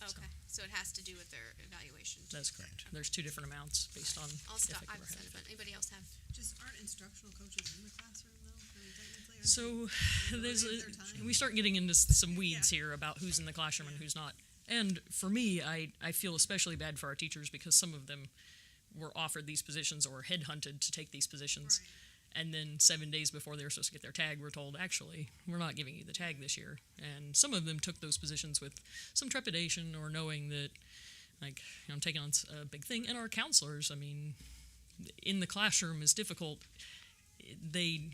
Okay, so it has to do with their evaluation. That's correct. There's two different amounts based on I'll stop. effective I've or said highly it, but anybody else have? Just aren't instructional coaches in the classroom though? I mean, technically, aren't So they there's donating their time? we start getting into some weeds here about who's in the classroom and who's not. And for me, I feel especially bad for our teachers because some of them were offered these positions or headhunted to take these positions. Right. And then 7 days before they were supposed to get their tag, we're told, actually, we're not giving you the tag this year. And some of them took those positions with some trepidation or knowing that, like, I'm taking on a big thing. And our counselors, I mean, in the classroom is difficult. They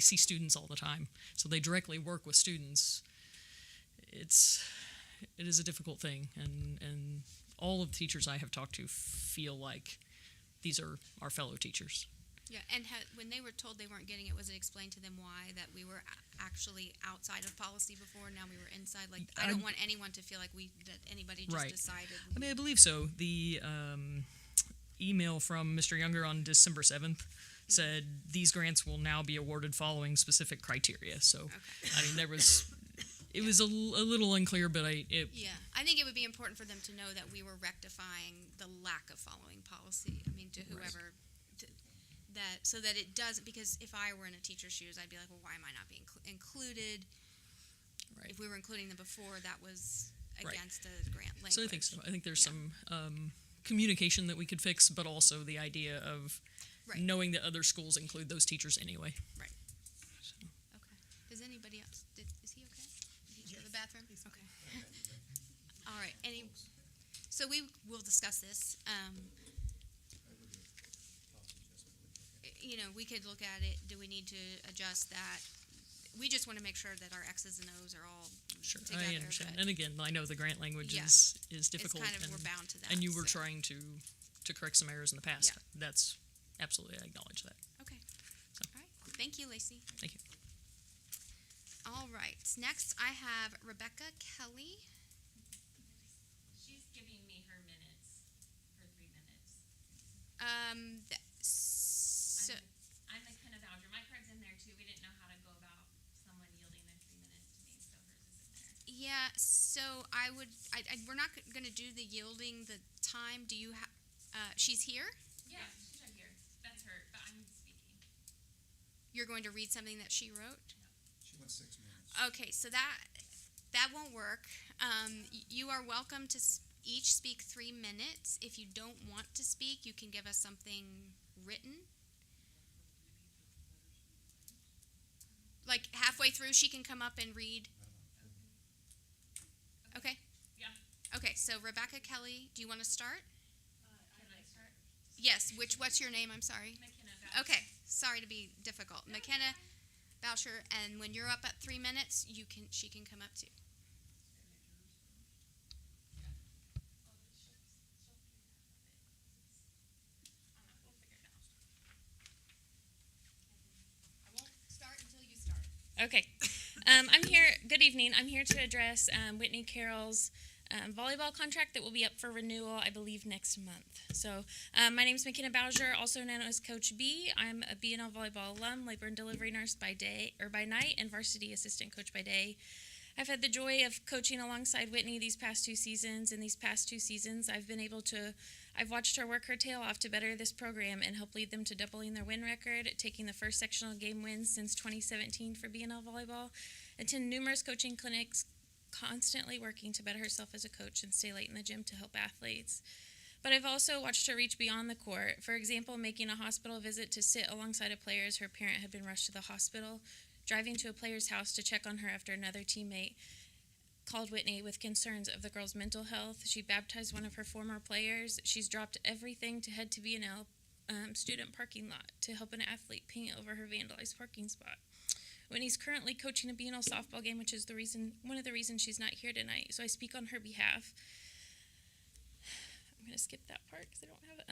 see students all the time, so they directly work with students. It is a difficult thing, and all of the teachers I have talked to feel like these are our fellow teachers. Yeah, and when they were told they weren't getting it, was it explained to them why that we were actually outside of policy before, now we were inside? Like, I don't want anyone to feel like that anybody just Right. decided. I mean, I believe so. The email from Mr. Younger on December 7th said these grants will now be awarded following specific criteria. So, I mean, it was a little unclear, but Yeah, I think it would be important for them to know that we were rectifying the lack of following policy. I mean, to whoever, so that it doesn't, because if I were in a teacher's shoes, I'd be like, well, why am I not being included? Right. If we were including them before, that was Right. against the grant language. So I think so. I think there's some communication that we could fix, but also the idea of Right. knowing that other schools include those teachers anyway. Right. Okay. Does anybody else? Is he okay? Did he go to the bathroom? Okay. All right. So we will discuss this. We could look at it. Do we need to adjust that? We just want to make sure that our X's and O's are all Sure, together. I understand. but And again, I know the grant language Yeah. is difficult. It's kind of, and, we're bound to that. and you were so. trying to correct some errors in the past. Yeah. That's absolutely, I acknowledge that. Okay. All right. Thank you, Lacey. Thank you. All right. Next, I have Rebecca Kelly. She's giving me her minutes for 3 minutes. So, I'm McKenna Bowser. My card's in there too. We didn't know how to go about someone yielding their 3 minutes to me, so hers is in there. yeah, so we're not going to do the yielding the time. Do you have, she's here? Yeah, she's right here. That's her, but I'm speaking. You're going to read something that she wrote? She wants 6 minutes. Okay, so that won't work. You are welcome to each speak 3 minutes. If you don't want to speak, you can give us something written. Like halfway through, she can come up and read. Okay? Yeah. Okay, so Rebecca Kelly, do you want to start? Can I start? Yes, what's your name? I'm sorry. McKenna Bowser. Okay, sorry to be difficult. McKenna Boucher, and when you're up at 3 minutes, she can come up too. I won't start until you start. Okay. I'm here. Good evening. I'm here to address Whitney Carroll's volleyball contract that will be up for renewal, I believe, next month. So, my name is McKenna Bowser, also known as Coach B. I'm a BNL volleyball alum, labor and delivery nurse by night, and varsity assistant coach by day. I've had the joy of coaching alongside Whitney these past 2 seasons. In these past 2 seasons, I've been able to I've watched her work her tail off to better this program and help lead them to doubling their win record, taking the first sectional game wins since 2017 for BNL volleyball, attend numerous coaching clinics, constantly working to better herself as a coach and stay late in the gym to help athletes. But I've also watched her reach beyond the court. For example, making a hospital visit to sit alongside a player as her parent had been rushed to the hospital, driving to a player's house to check on her after another teammate called Whitney with concerns of the girl's mental health. She baptized one of her former players. She's dropped everything to head to BNL student parking lot to help an athlete paint over her vandalized parking spot. Whitney's currently coaching a BNL softball game, which is one of the reasons she's not here tonight. So I speak on her behalf. I'm going to skip that part because I don't have it.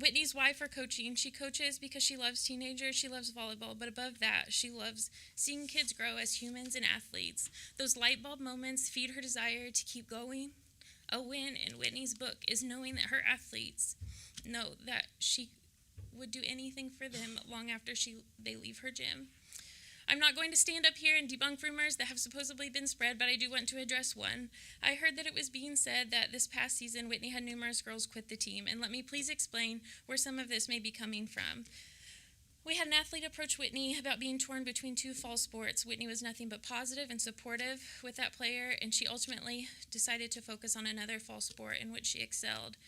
Whitney's why for coaching. She coaches because she loves teenagers, she loves volleyball, but above that, she loves seeing kids grow as humans and athletes. Those light bulb moments feed her desire to keep going. A win in Whitney's book is knowing that her athletes know that she would do anything for them long after they leave her gym. I'm not going to stand up here and debunk rumors that have supposedly been spread, but I do want to address one. I heard that it was being said that this past season, Whitney had numerous girls quit the team, and let me please explain where some of this may be coming from. We had an athlete approach Whitney about being torn between two fall sports. Whitney was nothing but positive and supportive with that player, and she ultimately decided to focus on another fall sport in which she excelled.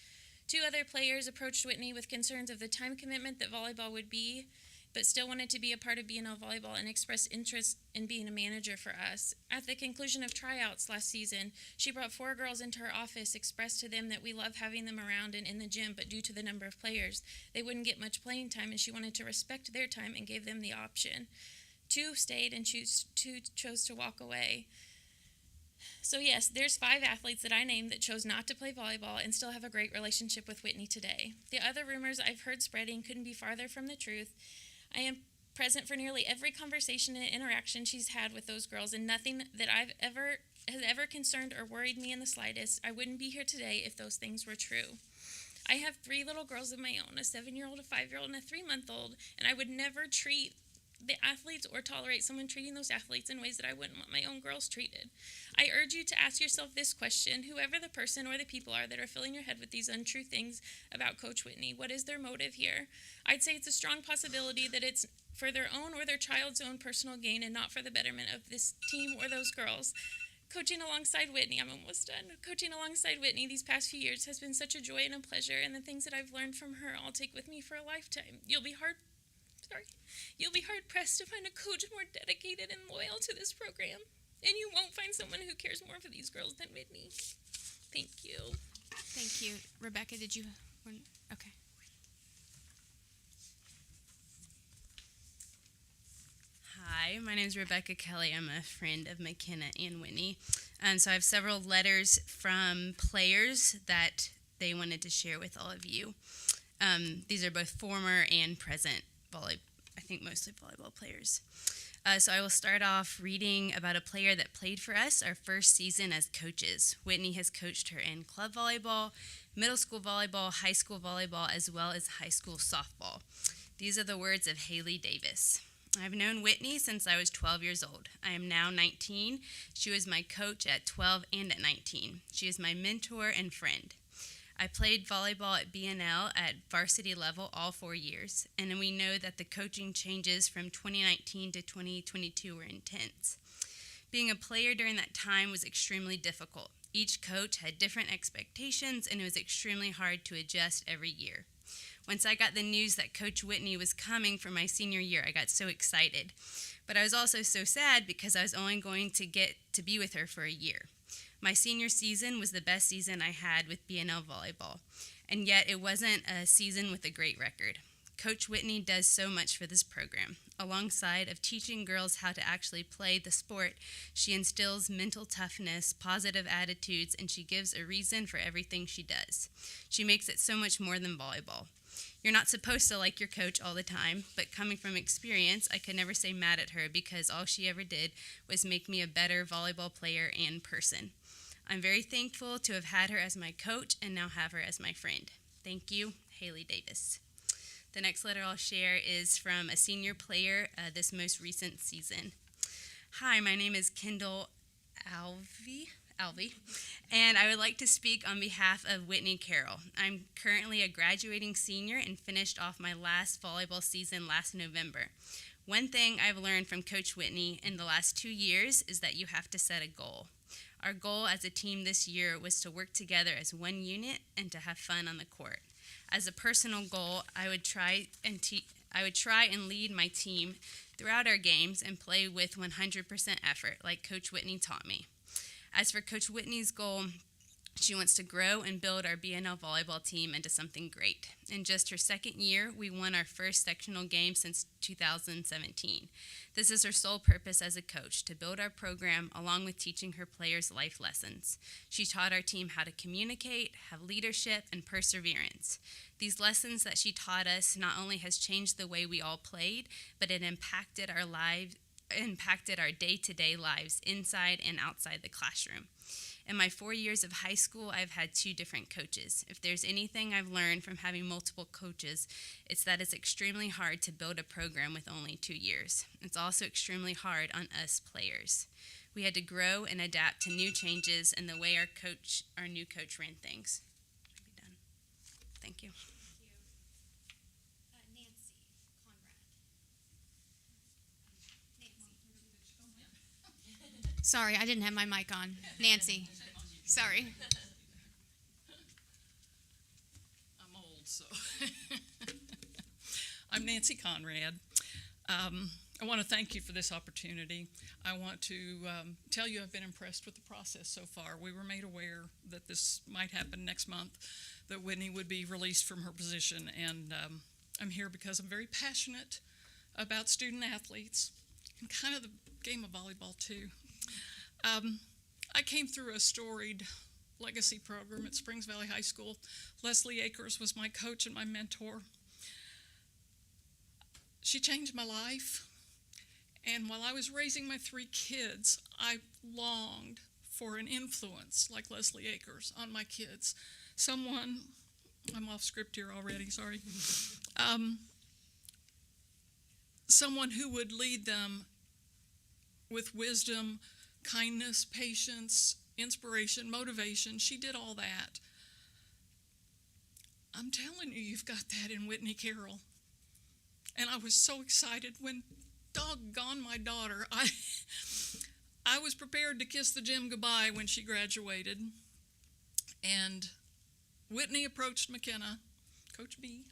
Two other players approached Whitney with concerns of the time commitment that volleyball would be, but still wanted to be a part of BNL volleyball and expressed interest in being a manager for us. At the conclusion of tryouts last season, she brought 4 girls into her office, expressed to them that we love having them around and in the gym, but due to the number of players, they wouldn't get much playing time, and she wanted to respect their time and gave them the option. 2 stayed and 2 chose to walk away. So yes, there's 5 athletes that I named that chose not to play volleyball and still have a great relationship with Whitney today. The other rumors I've heard spreading couldn't be farther from the truth. I am present for nearly every conversation and interaction she's had with those girls, and nothing that has ever concerned or worried me in the slightest. I wouldn't be here today if those things were true. I have 3 little girls of my own, a 7-year-old, a 5-year-old, and a 3-month-old, and I would never treat the athletes or tolerate someone treating those athletes in ways that I wouldn't want my own girls treated. I urge you to ask yourself this question: whoever the person or the people are that are filling your head with these untrue things about Coach Whitney, what is their motive here? I'd say it's a strong possibility that it's for their own or their child's own personal gain and not for the betterment of this team or those girls. Coaching alongside Whitney, I'm almost done. Coaching alongside Whitney these past few years has been such a joy and a pleasure, and the things that I've learned from her I'll take with me for a lifetime. You'll be hard-pressed to find a coach more dedicated and loyal to this program, and you won't find someone who cares more for these girls than Whitney. Thank you. Thank you. Rebecca, did you want? Okay. Hi, my name is Rebecca Kelly. I'm a friend of McKenna and Whitney. So I have several letters from players that they wanted to share with all of you. These are both former and present mostly volleyball players. So I will start off reading about a player that played for us our first season as coaches. Whitney has coached her in club volleyball, middle school volleyball, high school volleyball, as well as high school softball. These are the words of Haley Davis. I've known Whitney since I was 12 years old. I am now 19. She was my coach at 12 and at 19. She is my mentor and friend. I played volleyball at BNL at varsity level all 4 years, and we know that the coaching changes from 2019 to 2022 were intense. Being a player during that time was extremely difficult. Each coach had different expectations, and it was extremely hard to adjust every year. Once I got the news that Coach Whitney was coming for my senior year, I got so excited. But I was also so sad because I was only going to get to be with her for a year. My senior season was the best season I had with BNL volleyball, and yet it wasn't a season with a great record. Coach Whitney does so much for this program. Alongside of teaching girls how to actually play the sport, she instills mental toughness, positive attitudes, and she gives a reason for everything she does. She makes it so much more than volleyball. You're not supposed to like your coach all the time, but coming from experience, I could never say mad at her because all she ever did was make me a better volleyball player and person. I'm very thankful to have had her as my coach and now have her as my friend. Thank you, Haley Davis. The next letter I'll share is from a senior player this most recent season. Hi, my name is Kendall Alvey, and I would like to speak on behalf of Whitney Carroll. I'm currently a graduating senior and finished off my last volleyball season last November. One thing I've learned from Coach Whitney in the last 2 years is that you have to set a goal. Our goal as a team this year was to work together as one unit and to have fun on the court. As a personal goal, I would try and lead my team throughout our games and play with 100% effort, like Coach Whitney taught me. As for Coach Whitney's goal, she wants to grow and build our BNL volleyball team into something great. In just her second year, we won our first sectional game since 2017. This is her sole purpose as a coach, to build our program along with teaching her players life lessons. She taught our team how to communicate, have leadership, and perseverance. These lessons that she taught us not only has changed the way we all played, but it impacted our day-to-day lives inside and outside the classroom. In my 4 years of high school, I've had 2 different coaches. If there's anything I've learned from having multiple coaches, it's that it's extremely hard to build a program with only 2 years. It's also extremely hard on us players. We had to grow and adapt to new changes in the way our new coach ran things. Be done. Thank you. Sorry, I didn't have my mic on. Nancy. Sorry. I'm old, so. I'm Nancy Conrad. I want to thank you for this opportunity. I want to tell you I've been impressed with the process so far. We were made aware that this might happen next month, that Whitney would be released from her position, and I'm here because I'm very passionate about student athletes and kind of the game of volleyball too. I came through a storied legacy program at Springs Valley High School. Leslie Akers was my coach and my mentor. She changed my life, and while I was raising my 3 kids, I longed for an influence like Leslie Akers on my kids. Someone, I'm off script here already, sorry. Someone who would lead them with wisdom, kindness, patience, inspiration, motivation. She did all that. I'm telling you, you've got that in Whitney Carroll. And I was so excited when, doggone my daughter, I was prepared to kiss the gym goodbye when she graduated. And Whitney approached McKenna, Coach B,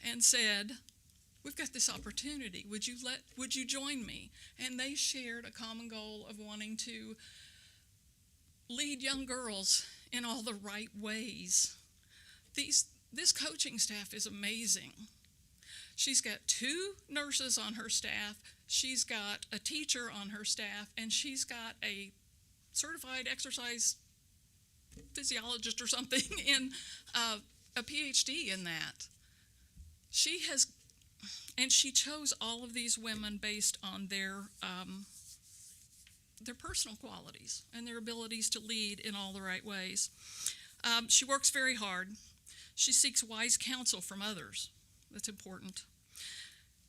and said, "We've got this opportunity. Would you join me?" And they shared a common goal of wanting to lead young girls in all the right ways. This coaching staff is amazing. She's got 2 nurses on her staff, she's got a teacher on her staff, and she's got a certified exercise physiologist or something in a PhD in that. And she chose all of these women based on their personal qualities and their abilities to lead in all the right ways. She works very hard. She seeks wise counsel from others. That's important.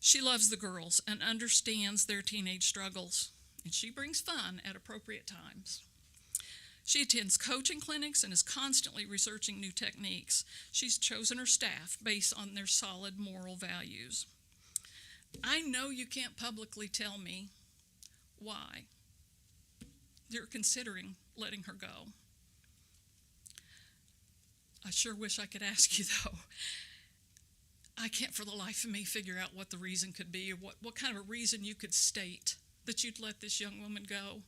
She loves the girls and understands their teenage struggles, and she brings fun at appropriate times. She attends coaching clinics and is constantly researching new techniques. She's chosen her staff based on their solid moral values. I know you can't publicly tell me why you're considering letting her go. I sure wish I could ask you, though. I can't for the life of me figure out what the reason could be, or what kind of a reason you could state that you'd let this young woman go.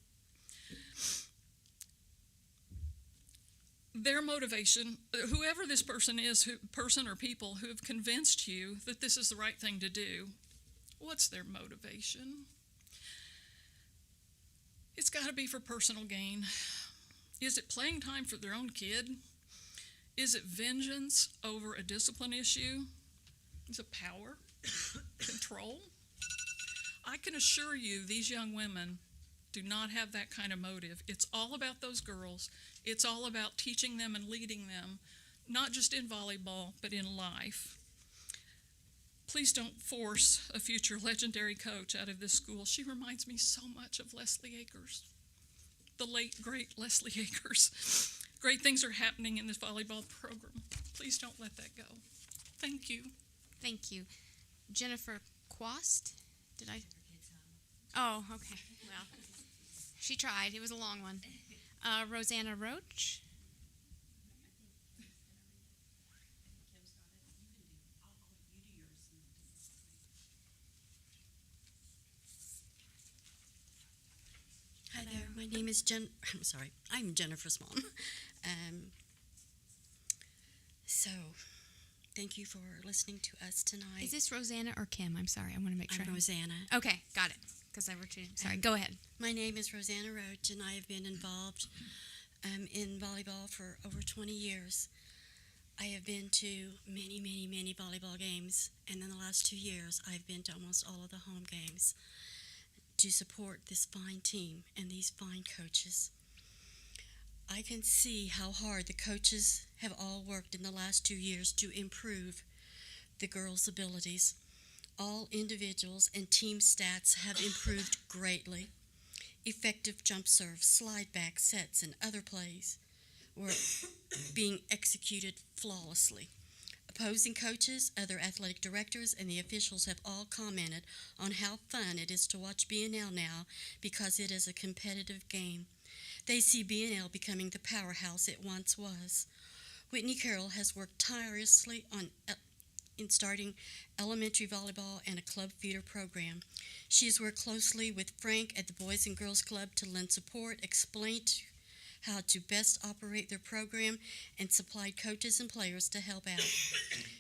Their motivation, whoever this person is, person or people who have convinced you that this is the right thing to do, what's their motivation? It's got to be for personal gain. Is it playing time for their own kid? Is it vengeance over a discipline issue? Is it power? Control? I can assure you these young women do not have that kind of motive. It's all about those girls. It's all about teaching them and leading them, not just in volleyball, but in life. Please don't force a future legendary coach out of this school. She reminds me so much of Leslie Akers. the late, great Leslie Akers. Great things are happening in this volleyball program. Please don't let that go. Thank you. Thank you. Jennifer Quast? Did I? Oh, okay. Well, she tried. It was a long one. Rosanna Roach? Hi there. My name is I'm Jennifer's mom. So, thank you for listening to us tonight. Is this Rosanna or Kim? I'm sorry. I want to make sure. I'm Rosanna. Okay, got it. Because I were too. Sorry, go ahead. My name is Rosanna Roach, and I have been involved in volleyball for over 20 years. I have been to many, many, many volleyball games, and in the last 2 years, I've been to almost all of the home games to support this fine team and these fine coaches. I can see how hard the coaches have all worked in the last 2 years to improve the girls' abilities. All individuals and team stats have improved greatly. Effective jump serves, slide back sets, and other plays were being executed flawlessly. Opposing coaches, other athletic directors, and the officials have all commented on how fun it is to watch BNL now because it is a competitive game. They see BNL becoming the powerhouse it once was. Whitney Carroll has worked tirelessly in starting elementary volleyball and a club feeder program. She has worked closely with Frank at the Boys and Girls Club to lend support, explain how to best operate their program, and supplied coaches and players to help out.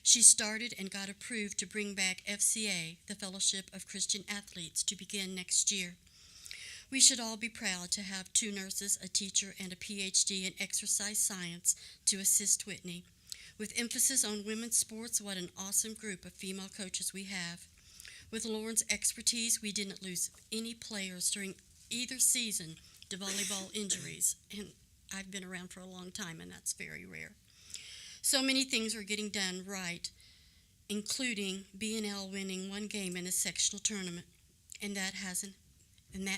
She started and got approved to bring back FCA, the Fellowship of Christian Athletes, to begin next year. We should all be proud to have 2 nurses, a teacher, and a PhD in exercise science to assist Whitney. With emphasis on women's sports, what an awesome group of female coaches we have. With Lauren's expertise, we didn't lose any players during either season to volleyball injuries, and I've been around for a long time, and that's very rare. So many things are getting done right, including BNL winning 1 game in a sectional tournament, and that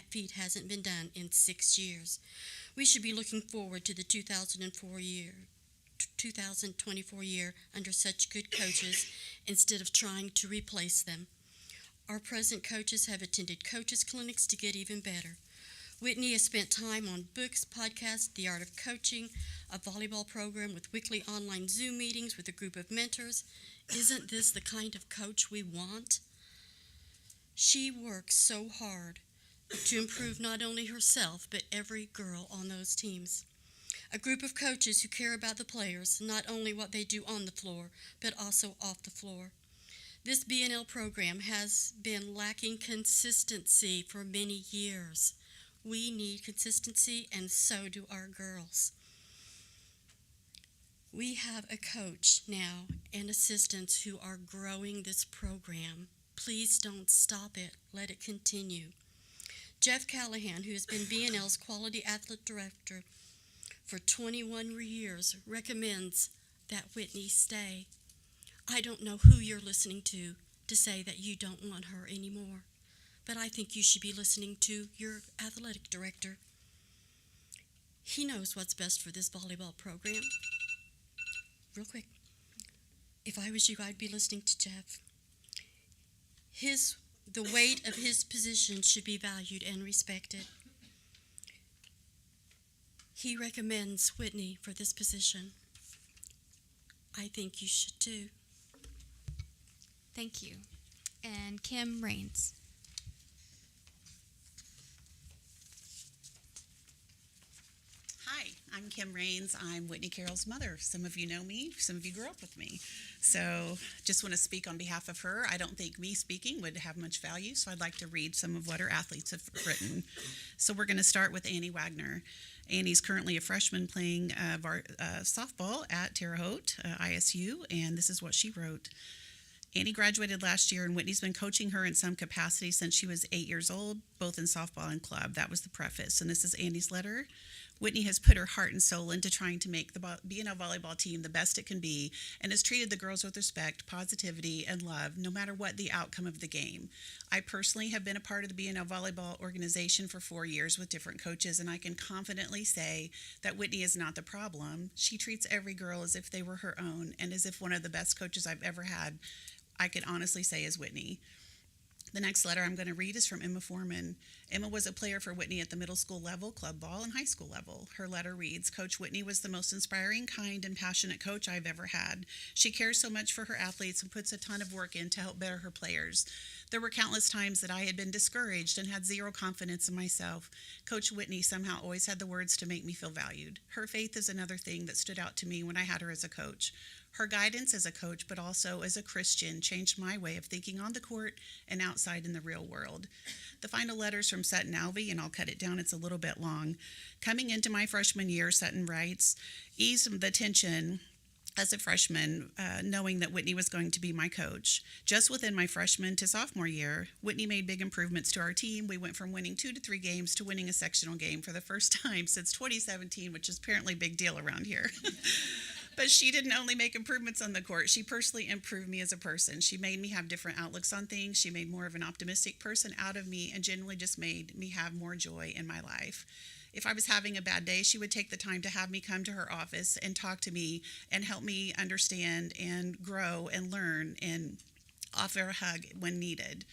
feat hasn't been done in 6 years. We should be looking forward to the 2024 year under such good coaches instead of trying to replace them. Our present coaches have attended coaches clinics to get even better. Whitney has spent time on books, podcasts, The Art of Coaching, a volleyball program with weekly online Zoom meetings with a group of mentors. Isn't this the kind of coach we want? She works so hard to improve not only herself, but every girl on those teams. A group of coaches who care about the players, not only what they do on the floor, but also off the floor. This BNL program has been lacking consistency for many years. We need consistency, and so do our girls. We have a coach now and assistants who are growing this program. Please don't stop it. Let it continue. Jeff Callahan, who has been BNL's Quality Athlete Director for 21 years, recommends that Whitney stay. I don't know who you're listening to say that you don't want her anymore, but I think you should be listening to your athletic director. He knows what's best for this volleyball program. Real quick, if I was you, I'd be listening to Jeff. The weight of his position should be valued and respected. He recommends Whitney for this position. I think you should too. Thank you. And Kim Raines. Hi, I'm Kim Raines. I'm Whitney Carroll's mother. Some of you know me, some of you grew up with me. So just want to speak on behalf of her. I don't think me speaking would have much value, so I'd like to read some of what her athletes have written. So we're going to start with Annie Wagner. Annie's currently a freshman playing softball at Terre Haute ISU, and this is what she wrote. Annie graduated last year, and Whitney's been coaching her in some capacity since she was 8 years old, both in softball and club. That was the preface, and this is Annie's letter. Whitney has put her heart and soul into trying to make the B&O volleyball team the best it can be and has treated the girls with respect, positivity, and love, no matter what the outcome of the game. I personally have been a part of the B&O volleyball organization for 4 years with different coaches, and I can confidently say that Whitney is not the problem. She treats every girl as if they were her own, and as if one of the best coaches I've ever had, I could honestly say, is Whitney. The next letter I'm going to read is from Emma Foreman. Emma was a player for Whitney at the middle school level, club ball, and high school level. Her letter reads, Coach Whitney was the most inspiring, kind, and passionate coach I've ever had. She cares so much for her athletes and puts a ton of work in to help better her players. There were countless times that I had been discouraged and had zero confidence in myself. Coach Whitney somehow always had the words to make me feel valued. Her faith is another thing that stood out to me when I had her as a coach. Her guidance as a coach, but also as a Christian, changed my way of thinking on the court and outside in the real world. The final letter's from Sutton Alvey, and I'll cut it down. It's a little bit long. Coming into my freshman year, Sutton writes, eased the tension as a freshman, knowing that Whitney was going to be my coach. Just within my freshman to sophomore year, Whitney made big improvements to our team. We went from winning 2 to 3 games to winning a sectional game for the first time since 2017, which is apparently a big deal around here. But she didn't only make improvements on the court. She personally improved me as a person. She made me have different outlooks on things. She made more of an optimistic person out of me and generally just made me have more joy in my life. If I was having a bad day, she would take the time to have me come to her office and talk to me and help me understand and grow and learn and offer a hug when needed.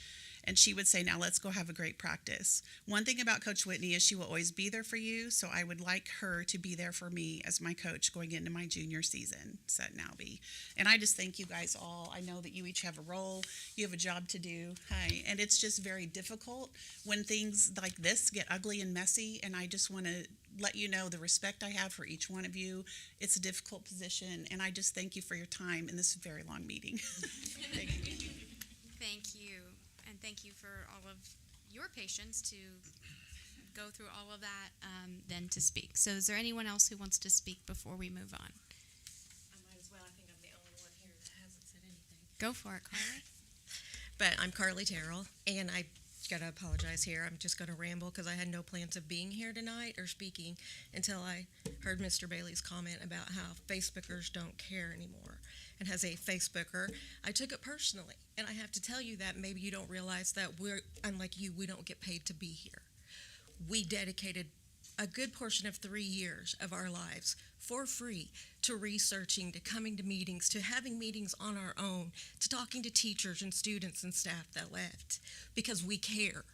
And she would say, now let's go have a great practice. One thing about Coach Whitney is she will always be there for you, so I would like her to be there for me as my coach going into my junior season, Sutton Alvey. And I just thank you guys all. I know that you each have a role. You have a job to do. Hi. And it's just very difficult when things like this get ugly and messy, and I just want to let you know the respect I have for each one of you. It's a difficult position, and I just thank you for your time in this very long meeting. Thank you. Thank you. And thank you for all of your patience to go through all of that, then to speak. So is there anyone else who wants to speak before we move on? I might as well. I think I'm the only one here that hasn't said anything. Go for it, Carly. But I'm Carly Terrell, and I got to apologize here. I'm just going to ramble because I had no plans of being here tonight or speaking until I heard Mr. Bailey's comment about how Facebookers don't care anymore. And as a Facebooker, I took it personally. And I have to tell you that maybe you don't realize that we're, unlike you, we don't get paid to be here. We dedicated a good portion of 3 years of our lives for free to researching, to coming to meetings, to having meetings on our own, to talking to teachers and students and staff that left, because we care.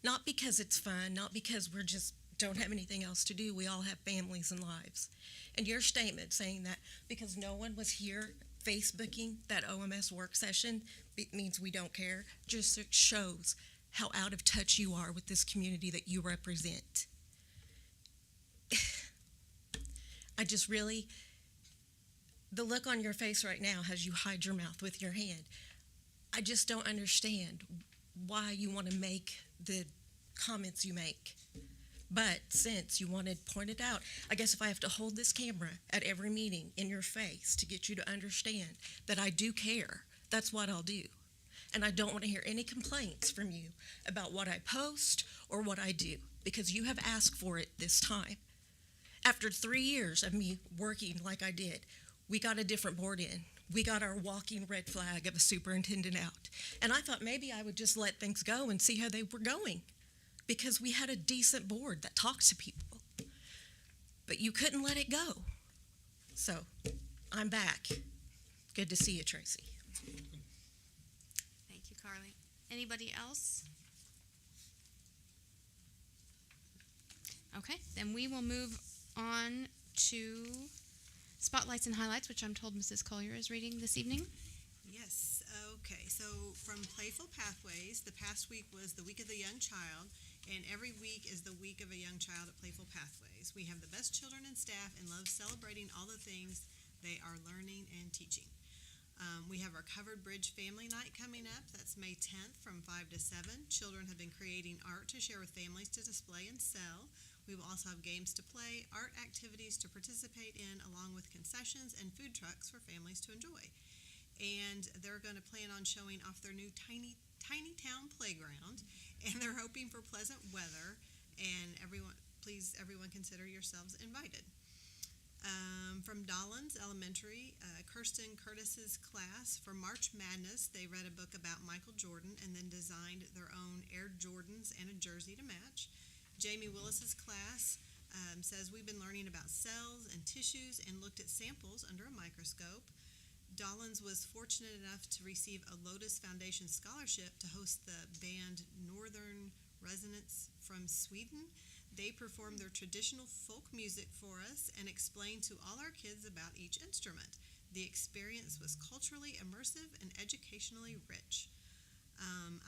Not because it's fun, not because we're just don't have anything else to do. We all have families and lives. And your statement saying that because no one was here Facebooking that OMS work session, it means we don't care, just shows how out of touch you are with this community that you represent. I just really, the look on your face right now as you hide your mouth with your hand, I just don't understand why you want to make the comments you make. But since you wanted pointed out, I guess if I have to hold this camera at every meeting in your face to get you to understand that I do care, that's what I'll do. And I don't want to hear any complaints from you about what I post or what I do, because you have asked for it this time. After 3 years of me working like I did, we got a different board in. We got our walking red flag of a superintendent out. And I thought maybe I would just let things go and see how they were going, because we had a decent board that talked to people. But you couldn't let it go. So I'm back. Good to see you, Tracy. Thank you, Carly. Anybody else? Okay, then we will move on to spotlights and highlights, which I'm told Mrs. Collier is reading this evening. Yes, okay. So from Playful Pathways, the past week was the Week of the Young Child, and every week is the Week of a Young Child at Playful Pathways. We have the best children and staff and love celebrating all the things they are learning and teaching. We have our Covered Bridge Family Night coming up. That's May 10th from 5 to 7. Children have been creating art to share with families to display and sell. We will also have games to play, art activities to participate in, along with concessions and food trucks for families to enjoy. And they're going to plan on showing off their new tiny town playground, and they're hoping for pleasant weather and please, everyone, consider yourselves invited. From Dollins Elementary, Kirsten Curtis's class, for March Madness, they read a book about Michael Jordan and then designed their own Air Jordans and a jersey to match. Jamie Willis's class says we've been learning about cells and tissues and looked at samples under a microscope. Dollins was fortunate enough to receive a Lotus Foundation scholarship to host the band Northern Resonance from Sweden. They performed their traditional folk music for us and explained to all our kids about each instrument. The experience was culturally immersive and educationally rich.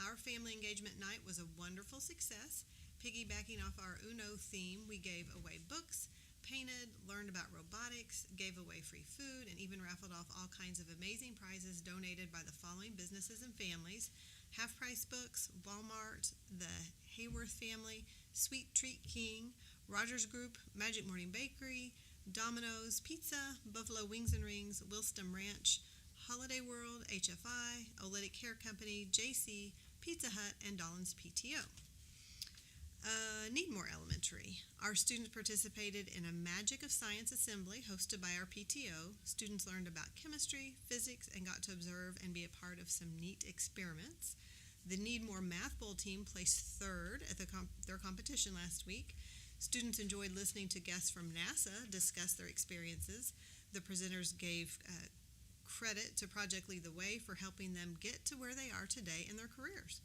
Our family engagement night was a wonderful success. Piggybacking off our UNO theme, we gave away books, painted, learned about robotics, gave away free food, and even raffled off all kinds of amazing prizes donated by the following businesses and families: Half Price Books, Walmart, the Hayworth family, Sweet Treat King, Rogers Group, Magic Morning Bakery, Domino's Pizza, Buffalo Wings and Rings, Wilston Ranch, Holiday World, HFI, Olytic Hair Company, JC, Pizza Hut, and Dollins PTO. Needmore Elementary. Our students participated in a Magic of Science assembly hosted by our PTO. Students learned about chemistry, physics, and got to observe and be a part of some neat experiments. The Needmore Math Bowl team placed third at their competition last week. Students enjoyed listening to guests from NASA discuss their experiences. The presenters gave credit to Project Lead the Way for helping them get to where they are today in their careers.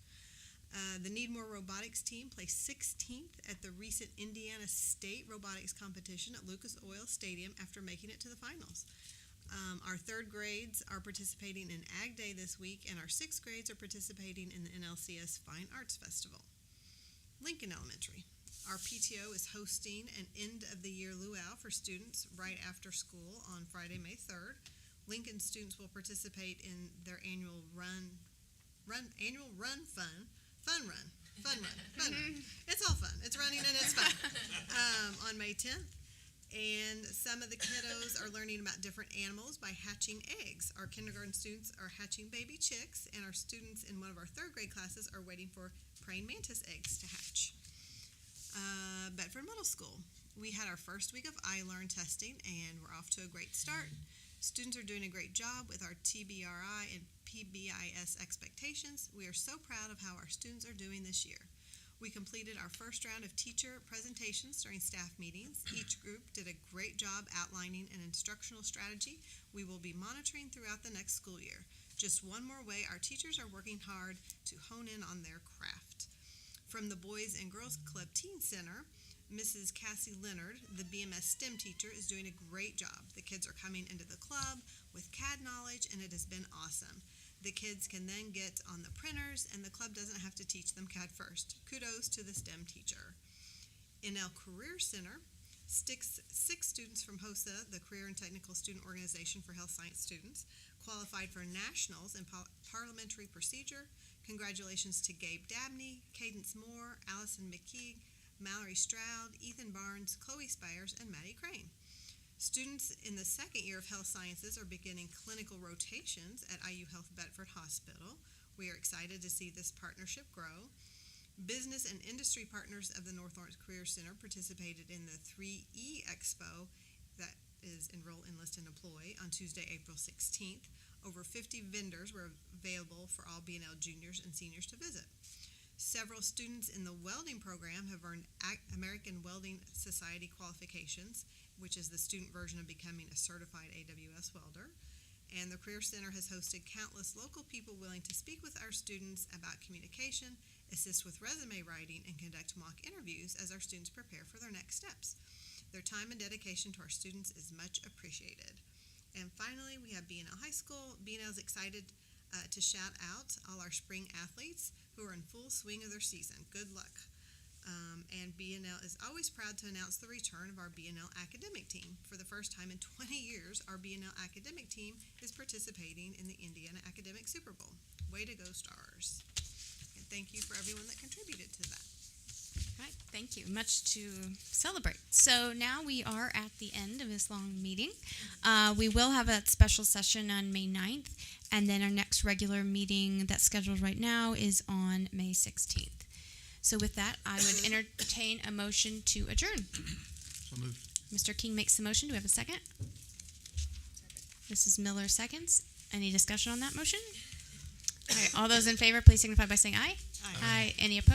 The Needmore Robotics team placed 16th at the recent Indiana State Robotics competition at Lucas Oil Stadium after making it to the finals. Our third grades are participating in Ag Day this week, and our sixth grades are participating in the NLCS Fine Arts Festival. Lincoln Elementary. Our PTO is hosting an end-of-the-year luau for students right after school on Friday, May 3rd. Lincoln students will participate in their annual fun run. It's all fun. It's running and it's fun. On May 10th. And some of the kiddos are learning about different animals by hatching eggs. Our kindergarten students are hatching baby chicks, and our students in one of our third grade classes are waiting for praying mantis eggs to hatch. Bedford Middle School. We had our first week of iLearn testing, and we're off to a great start. Students are doing a great job with our TBRI and PBIS expectations. We are so proud of how our students are doing this year. We completed our first round of teacher presentations during staff meetings. Each group did a great job outlining an instructional strategy we will be monitoring throughout the next school year. Just one more way our teachers are working hard to hone in on their craft. From the Boys and Girls Club Teen Center, Mrs. Cassie Leonard, the BMS STEM teacher, is doing a great job. The kids are coming into the club with CAD knowledge, and it has been awesome. The kids can then get on the printers, and the club doesn't have to teach them CAD first. Kudos to the STEM teacher. NL Career Center, six students from HOSA, the Career and Technical Student Organization for Health Science Students, qualified for nationals in parliamentary procedure. Congratulations to Gabe Dabney, Cadence Moore, Allison McKeague, Mallory Stroud, Ethan Barnes, Chloe Spires, and Maddie Crane. Students in the second year of health sciences are beginning clinical rotations at IU Health Bedford Hospital. We are excited to see this partnership grow. Business and industry partners of the North Lawrence Career Center participated in the 3E Expo, that is Enroll, Enlist, and Employ, on Tuesday, April 16th. Over 50 vendors were available for all B&L juniors and seniors to visit. Several students in the welding program have earned American Welding Society qualifications, which is the student version of becoming a certified AWS welder. And the Career Center has hosted countless local people willing to speak with our students about communication, assist with resume writing, and conduct mock interviews as our students prepare for their next steps. Their time and dedication to our students is much appreciated. And finally, we have B&L High School. B&L is excited to shout out all our spring athletes who are in full swing of their season. Good luck. And B&L is always proud to announce the return of our B&L academic team. For the first time in 20 years, our B&L academic team is participating in the Indiana Academic Super Bowl. Way to go, Stars. And thank you for everyone that contributed to that. All right, thank you. Much to celebrate. So now we are at the end of this long meeting. We will have a special session on May 9th, and then our next regular meeting that's scheduled right now is on May 16th. So with that, I would entertain a motion to adjourn. So moved. Mr. King makes the motion. Do we have a second? Mrs. Miller seconds. Any discussion on that motion? All right, all those in favor, please signify by saying aye. Aye. Any opposed?